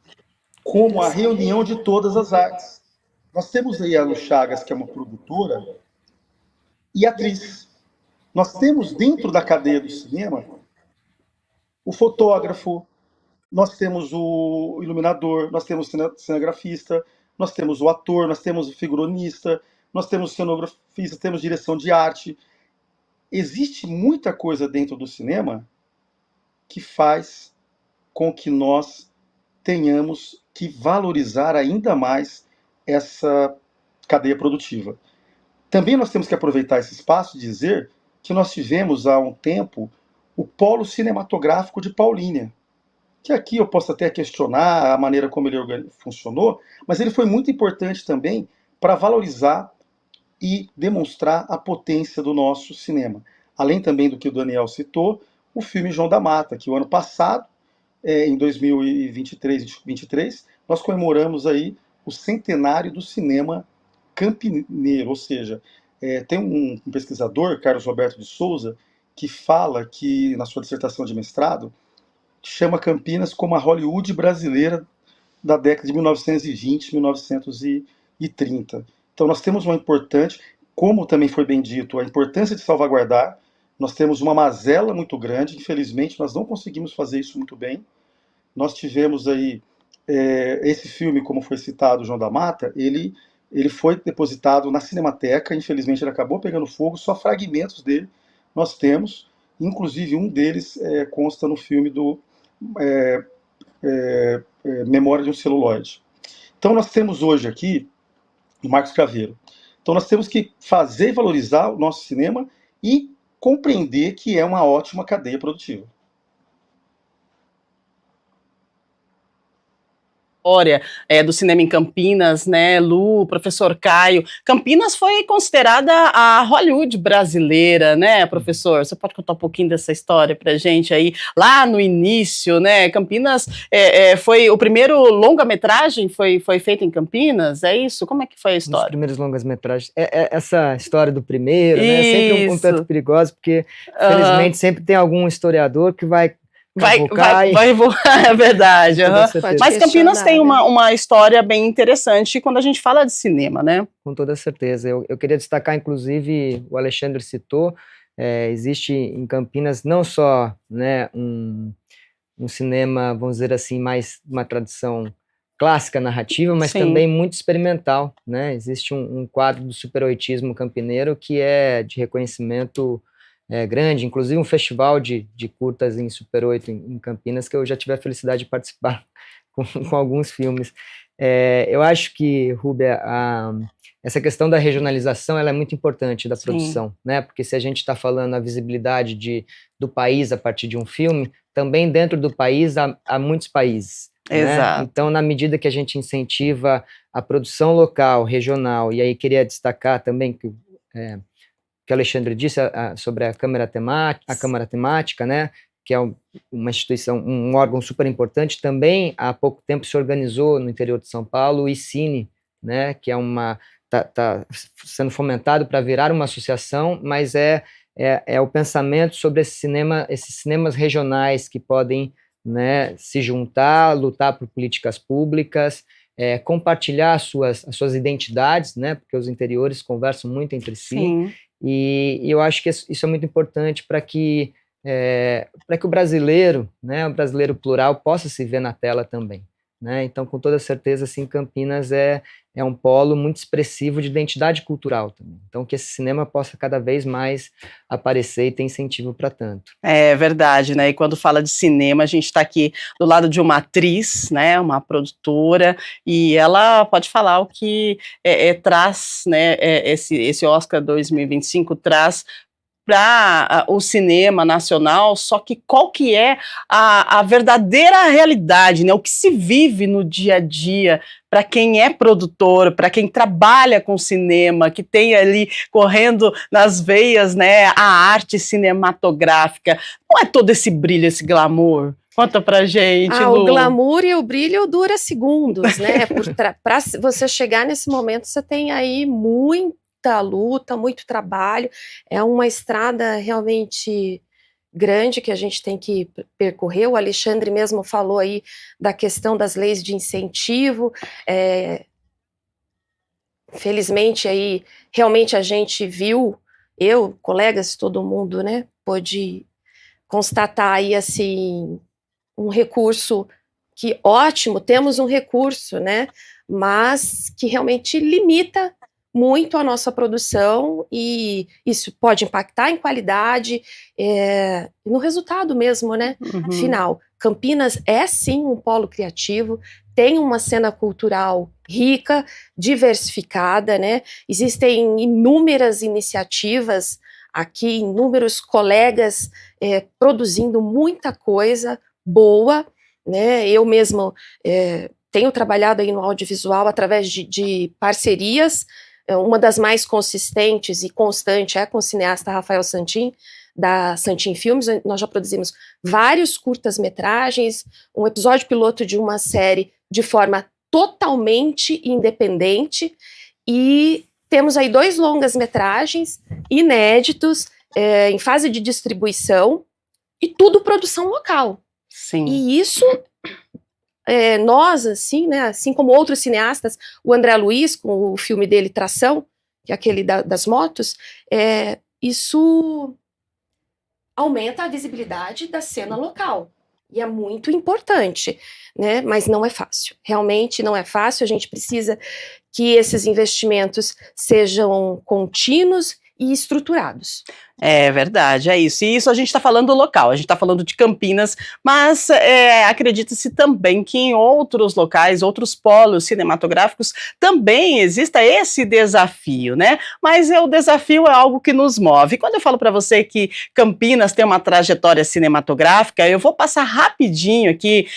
como a reunião de todas as artes. Nós temos aí a Lu Chagas, que é uma produtora e atriz. Nós temos dentro da cadeia do cinema o fotógrafo, nós temos o iluminador, nós temos o cinegrafista, nós temos o ator, nós temos o figurinista, nós temos o cenografista, temos direção de arte. Existe muita coisa dentro do cinema que faz com que nós tenhamos que valorizar ainda mais essa cadeia produtiva. Também nós temos que aproveitar esse espaço e dizer que nós tivemos há um tempo o Polo Cinematográfico de Paulínia, que aqui eu posso até questionar a maneira como ele funcionou, mas ele foi muito importante também para valorizar e demonstrar a potência do nosso cinema. Além também do que o Daniel citou, o filme João da Mata, que o ano passado, em 2023, nós comemoramos aí o centenário do cinema campineiro, ou seja, tem um pesquisador, Carlos Roberto de Souza, que fala que, na sua dissertação de mestrado, chama Campinas como a Hollywood brasileira da década de 1920, 1930. Então nós temos uma importante, como também foi bem dito, a importância de salvaguardar. Nós temos uma mazela muito grande, infelizmente nós não conseguimos fazer isso muito bem. Nós tivemos aí esse filme, como foi citado, João da Mata, ele foi depositado na Cinemateca, infelizmente ele acabou pegando fogo, só fragmentos dele nós temos, inclusive um deles consta no filme do Memória de um Celuloide. Então nós temos hoje aqui o Marcos Craveiro. Então nós temos que fazer e valorizar o nosso cinema e compreender que é uma ótima cadeia produtiva. História do cinema em Campinas, né, Lu, professor Caio. Campinas foi considerada a Hollywood brasileira, né, professor? Você pode contar um pouquinho dessa história pra gente aí? Lá no início, né, Campinas foi o primeiro longa-metragem foi feito em Campinas, é isso? Como é que foi a história? Os primeiros longas-metragens. Essa história do primeiro, né, é sempre um tanto perigoso, porque, felizmente, sempre tem algum historiador que vai é verdade. Mas Campinas tem uma história bem interessante quando a gente fala de cinema, né? Com toda certeza. Eu queria destacar, inclusive, o Alexandre citou, existe em Campinas não só, né, um cinema, vamos dizer assim, mais uma tradição clássica narrativa, mas Sim. também muito experimental, né? Existe um quadro do superoitismo campineiro que é de reconhecimento grande, inclusive um festival de curtas em Super 8 em Campinas, que eu já tive a felicidade de participar com alguns filmes. Eu acho que, Rúbia, essa questão da regionalização ela é muito importante da produção, né? Porque se a gente está falando a visibilidade do país a partir de um filme, também dentro do país há muitos países. Exato. Né? Então, na medida que a gente incentiva a produção local, regional, e aí queria destacar também que o Alexandre disse sobre a Câmara Temática, né? Que é uma instituição, um órgão super importante. Também, há pouco tempo, se organizou no interior de São Paulo o ICINE, né, que está sendo fomentado para virar uma associação, mas é o pensamento sobre esses cinemas regionais que podem, né, se juntar, lutar por políticas públicas, compartilhar as suas identidades, né, porque os interiores conversam muito entre si. Sim. E eu acho que isso é muito importante para que o brasileiro, né, o brasileiro plural, possa se ver na tela também. Né? Então, com toda certeza, assim, Campinas é um polo muito expressivo de identidade cultural também. Então, que esse cinema possa cada vez mais aparecer e ter incentivo para tanto. É verdade, né? E quando fala de cinema, a gente está aqui do lado de uma atriz, né? Uma produtora, e ela pode falar o que traz, né? Esse Oscar 2025 traz para o cinema nacional, só que qual que é a verdadeira realidade, né? O que se vive no dia a dia para quem é produtor, para quem trabalha com cinema, que tem ali correndo nas veias, né, a arte cinematográfica. Não é todo esse brilho, esse glamour? Conta pra gente, Lu. O glamour e o brilho dura segundos, né? Para você chegar nesse momento, você tem aí muita luta, muito trabalho, é uma estrada realmente grande que a gente tem que percorrer. O Alexandre mesmo falou aí da questão das leis de incentivo, felizmente aí realmente a gente viu, colegas, todo mundo, né, pôde constatar aí assim um recurso que ótimo, temos um recurso, né, mas que realmente limita muito a nossa produção, e isso pode impactar em qualidade, no resultado mesmo, né, final. Campinas é sim um polo criativo, tem uma cena cultural rica, diversificada, né, existem inúmeras iniciativas aqui, inúmeros colegas produzindo muita coisa boa, né, eu mesmo tenho trabalhado aí no audiovisual através de parcerias. Uma das mais consistentes e constante é com o cineasta Rafael Santin, da Santin Filmes. Nós já produzimos vários curtas-metragens, um episódio piloto de uma série de forma totalmente independente, e temos aí 2 longas-metragens inéditos, em fase de distribuição, e tudo produção local. Sim. E isso... nós, assim, né, assim como outros cineastas, o André Luiz, com o filme dele Tração, que é aquele das motos, isso aumenta a visibilidade da cena local, e é muito importante, né, mas não é fácil, realmente não é fácil. A gente precisa que esses investimentos sejam contínuos e estruturados. É verdade, é isso. E isso a gente está falando do local, a gente está falando de Campinas, mas acredita-se também que em outros locais, outros polos cinematográficos, também exista esse desafio, né? Mas o desafio é algo que nos move. Quando eu falo para você que Campinas tem uma trajetória cinematográfica, eu vou passar rapidinho aqui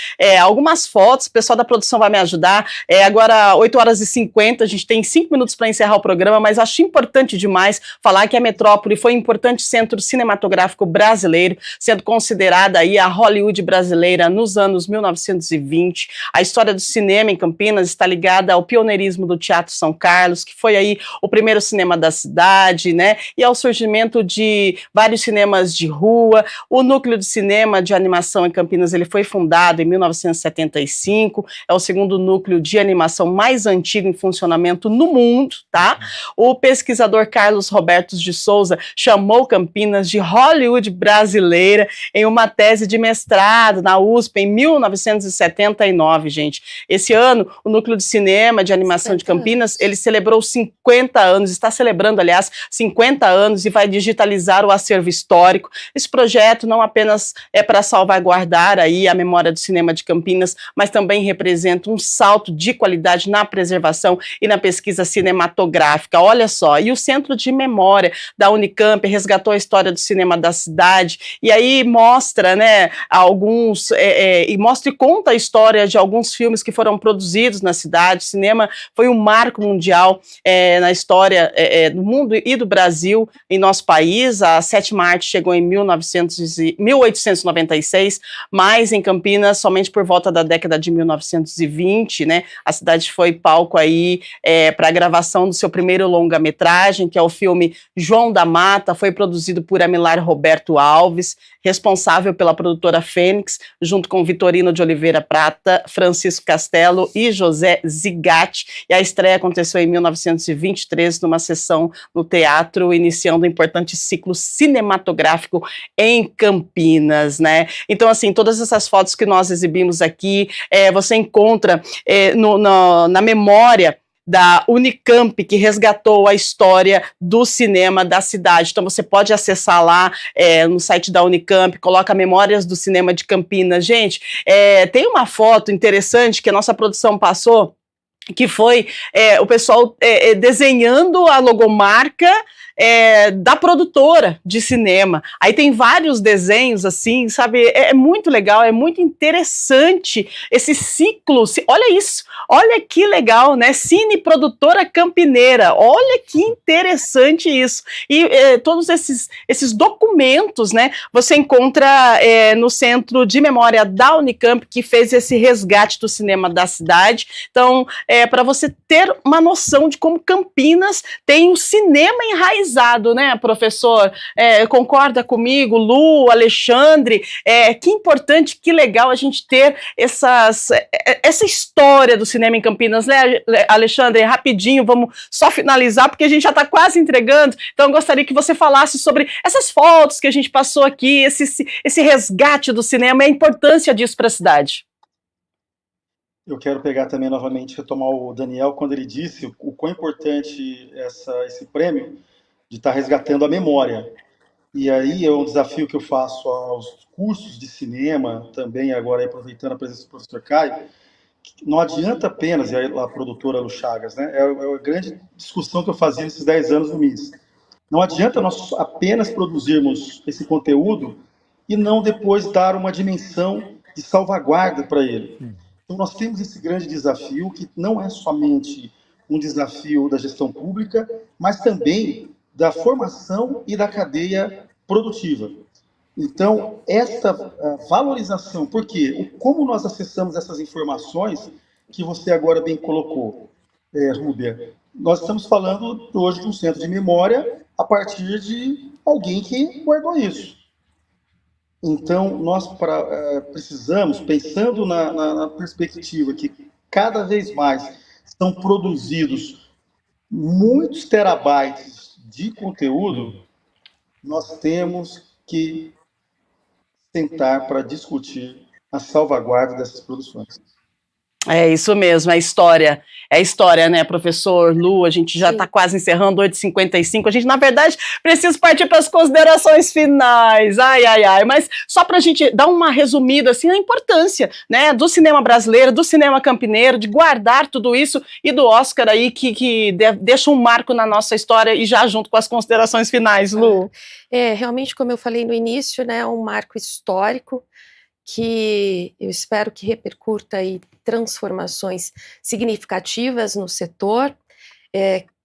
algumas fotos, o pessoal da produção vai me ajudar. Agora, 8h50, a gente tem 5 minutos para encerrar o programa, mas acho importante demais falar que a Metrópole foi importante centro cinematográfico brasileiro, sendo considerada aí a Hollywood brasileira nos anos 1920. A história do cinema em Campinas está ligada ao pioneirismo do Teatro São Carlos, que foi aí o primeiro cinema da cidade, né? E ao surgimento de vários cinemas de rua. O núcleo de cinema de animação em Campinas, ele foi fundado em 1975, é o segundo núcleo de animação mais antigo em funcionamento no mundo, tá? O pesquisador Carlos Roberto Roberto de Souza chamou Campinas de Hollywood brasileira em uma tese de mestrado na USP em 1979, gente. Esse ano, o Núcleo de Cinema de Animação de Campinas, ele celebrou 50 anos, está celebrando, aliás, 50 anos e vai digitalizar o acervo histórico. Esse projeto não apenas é para salvaguardar aí a memória do cinema de Campinas, mas também representa um salto de qualidade na preservação e na pesquisa cinematográfica. Olha só, e o Centro de Memória da Unicamp resgatou a história do cinema da cidade e aí mostra, né, e mostra e conta a história de alguns filmes que foram produzidos na cidade. O cinema foi um marco mundial na história do mundo e do Brasil, em nosso país. A Sétima Arte chegou em 1896, mas em Campinas somente por volta da década de 1920, né? A cidade foi palco aí para a gravação do seu primeiro longa-metragem, que é o filme João da Mata. Foi produzido por Amilar Roberto Alves, responsável pela produtora Fênix, junto com Vitorino de Oliveira Prata, Francisco Castelo e José Zigatti. E a estreia aconteceu em 1923, numa sessão no teatro, iniciando um importante ciclo cinematográfico em Campinas, né? Então, assim, todas essas fotos que nós exibimos aqui, você encontra na memória da Unicamp, que resgatou a história do cinema da cidade. Então você pode acessar lá no site da Unicamp, coloca Memórias do Cinema de Campinas. Gente, tem uma foto interessante que a nossa produção passou, que foi o pessoal desenhando a logomarca da produtora de cinema. Aí tem vários desenhos assim, sabe? É muito legal, é muito interessante esse ciclo. Olha isso, olha que legal, né? Cine Produtora Campineira, olha que interessante isso. E todos esses documentos, né, você encontra no Centro de Memória da Unicamp, que fez esse resgate do cinema da cidade. Então, para você ter uma noção de como Campinas tem um cinema enraizado, né, professor? Concorda comigo, Lu, Alexandre? Que importante, que legal a gente ter essa história do cinema em Campinas, né, Alexandre? Rapidinho, vamos só finalizar, porque a gente já está quase entregando. Então, eu gostaria que você falasse sobre essas fotos que a gente passou aqui, esse resgate do cinema e a importância disso para a cidade. Eu quero pegar também novamente, retomar o Daniel, quando ele disse o quão importante esse prêmio de estar resgatando a memória. E aí é um desafio que eu faço aos cursos de cinema, também agora aproveitando a presença do professor Caio. Não adianta apenas, e a produtora Lu Chagas, né, é a grande discussão que eu fazia nesses 10 anos no MIS. Não adianta nós apenas produzirmos esse conteúdo e não depois dar uma dimensão de salvaguarda para ele. Então, nós temos esse grande desafio, que não é somente um desafio da gestão pública, mas também da formação e da cadeia produtiva. Então, esta valorização, porque como nós acessamos essas informações, que você agora bem colocou, Rúbia, nós estamos falando hoje de um centro de memória a partir de alguém que guardou isso. Então, nós precisamos, pensando na perspectiva que cada vez mais são produzidos muitos terabytes de conteúdo, nós temos que sentar para discutir a salvaguarda dessas produções. É isso mesmo, é história, né, professor Lu? A gente já está quase encerrando, 8h55. A gente, na verdade, precisa partir para as considerações finais. Mas só para a gente dar uma resumida, assim, a importância, né, do cinema brasileiro, do cinema campineiro, de guardar tudo isso, e do Oscar aí, que deixa um marco na nossa história, e já junto com as considerações finais, Lu. Realmente, como eu falei no início, né, é um marco histórico, que eu espero que repercuta aí transformações significativas no setor.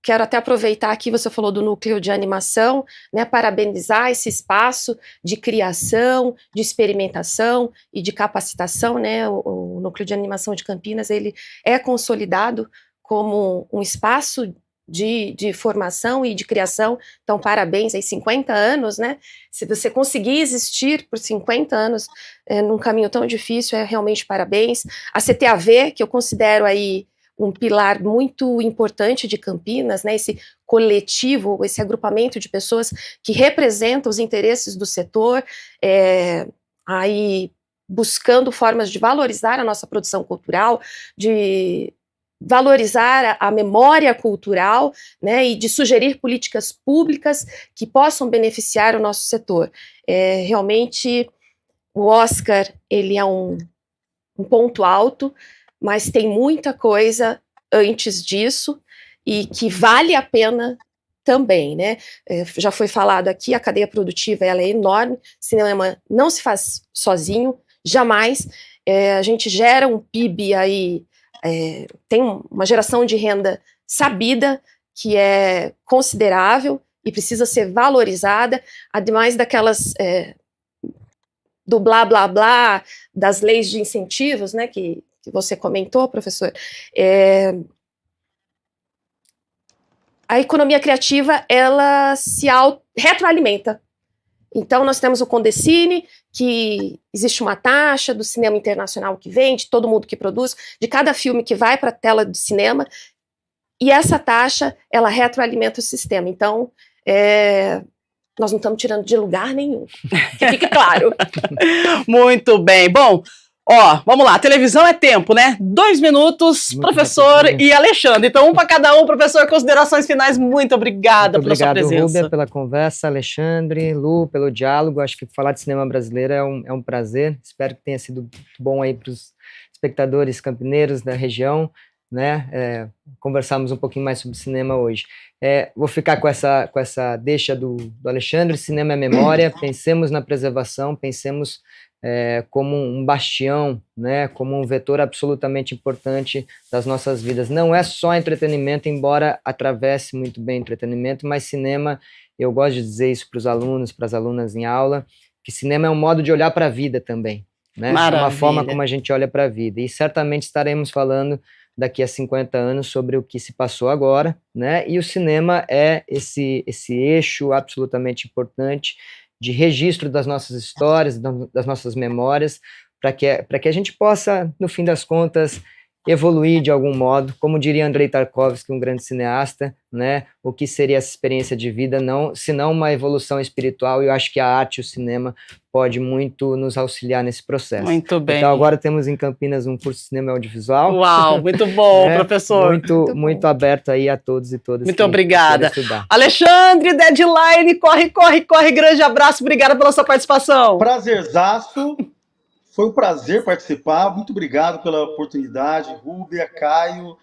Quero até aproveitar aqui, você falou do núcleo de animação, né, parabenizar esse espaço de criação, de experimentação e de capacitação, né, o núcleo de animação de Campinas, ele é consolidado como um espaço de formação e de criação. Então, parabéns, aí 50 anos, né? Se você conseguir existir por 50 anos num caminho tão difícil, realmente parabéns. A CTAV, que eu considero aí um pilar muito importante de Campinas, né, esse coletivo, esse agrupamento de pessoas que representam os interesses do setor, aí buscando formas de valorizar a nossa produção cultural, de valorizar a memória cultural, né, e de sugerir políticas públicas que possam beneficiar o nosso setor. Realmente, o Oscar, ele é um ponto alto, mas tem muita coisa antes disso e que vale a pena também, né? Já foi falado aqui, a cadeia produtiva ela é enorme, cinema não se faz sozinho, jamais. A gente gera um PIB aí, tem uma geração de renda sabida, que é considerável e precisa ser valorizada, ademais daquelas... do blá, blá, blá, das leis de incentivos, né, que você comentou, professor, a economia criativa, ela se retroalimenta. Então, nós temos o Condecine, que existe uma taxa do cinema internacional que vem, de todo mundo que produz, de cada filme que vai para a tela do cinema, e essa taxa, ela retroalimenta o sistema. Então, nós não estamos tirando de lugar nenhum, que fique claro. Muito bem. Bom, vamos lá, televisão é tempo, né? 2 minutos, muito professor e Alexandre. Então, para cada um, professor, considerações finais. Muito obrigada pela sua presença. Obrigado, Rúbia, pela conversa, Alexandre, Lu, pelo diálogo. Acho que falar de cinema brasileiro é um prazer. Espero que tenha sido muito bom aí para os espectadores campineiros da região, né? Conversamos um pouquinho mais sobre cinema hoje. Vou ficar com essa deixa do Alexandre. Cinema é memória, pensemos na preservação, pensemos como um bastião, né, como um vetor absolutamente importante das nossas vidas. Não é só entretenimento, embora atravesse muito bem entretenimento, mas cinema, eu gosto de dizer isso para os alunos, para as alunas em aula, que cinema é um modo de olhar para a vida também, né? É uma forma como a gente olha para a vida, e certamente estaremos falando daqui a 50 anos sobre o que se passou agora, né? E o cinema é esse eixo absolutamente importante de registro das nossas histórias, das nossas memórias, para que a gente possa, no fim das contas, evoluir de algum modo, como diria Andrei Tarkovsky, um grande cineasta, né? O que seria essa experiência de vida, senão uma evolução espiritual, e eu acho que a arte e o cinema pode muito nos auxiliar nesse processo. Muito bem. Então agora temos em Campinas um curso de cinema e audiovisual. Uau, muito bom, professor. Muito aberto aí a todos e todas. Muito obrigada. Alexandre, deadline, corre, grande abraço, obrigada pela sua participação. Prazerzaço. Foi um prazer participar, muito obrigado pela oportunidade, Rúbia, Caio,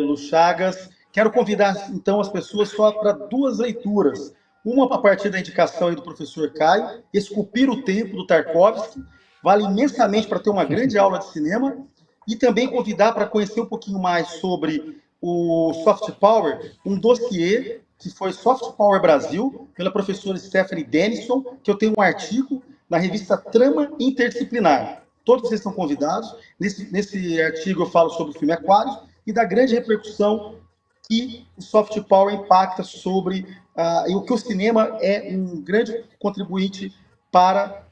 Lu Chagas. Quero convidar, então, as pessoas só para 2 leituras. Uma a partir da indicação aí do professor Caio, Esculpir o Tempo, do Tarkovsky, vale imensamente para ter uma grande aula de cinema, e também convidar para conhecer um pouquinho mais sobre o Soft Power, um dossiê que foi Soft Power Brasil, pela professora Stephanie Denison, que eu tenho um artigo na revista Trama Interdisciplinar. Todos vocês estão convidados. Nesse artigo eu falo sobre o filme Aquários e da grande repercussão que o soft power impacta sobre e o que o cinema é um grande contribuinte para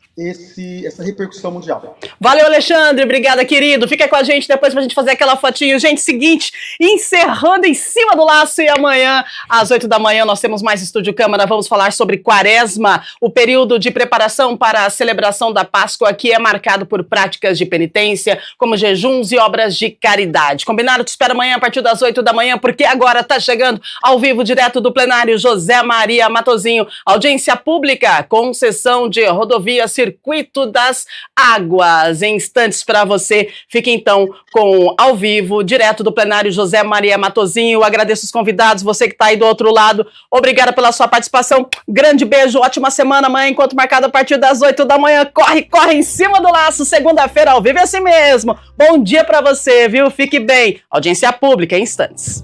essa repercussão mundial. Valeu, Alexandre, obrigada, querido. Fica com a gente depois pra gente fazer aquela fotinho. Gente, seguinte, encerrando Em Cima do Laço, e amanhã, às 8 da manhã, nós temos mais Estúdio Câmara. Vamos falar sobre Quaresma, o período de preparação para a celebração da Páscoa, que é marcado por práticas de penitência, como jejuns e obras de caridade. Combinado? Te espero amanhã a partir das 8 da manhã, porque agora tá chegando ao vivo, direto do plenário, José Maria Matosinho, audiência pública, concessão de rodovia Circuito das Águas. Em instantes para você, fique então com ao vivo, direto do plenário José Maria Matosinho. Agradeço os convidados, você que está aí do outro lado. Obrigada pela sua participação. Grande beijo, ótima semana. Amanhã, encontro marcado a partir das 8 da manhã. Corre Em Cima do Laço. Segunda-feira ao vivo é assim mesmo. Bom dia para você, viu? Fique bem. Audiência pública em instantes.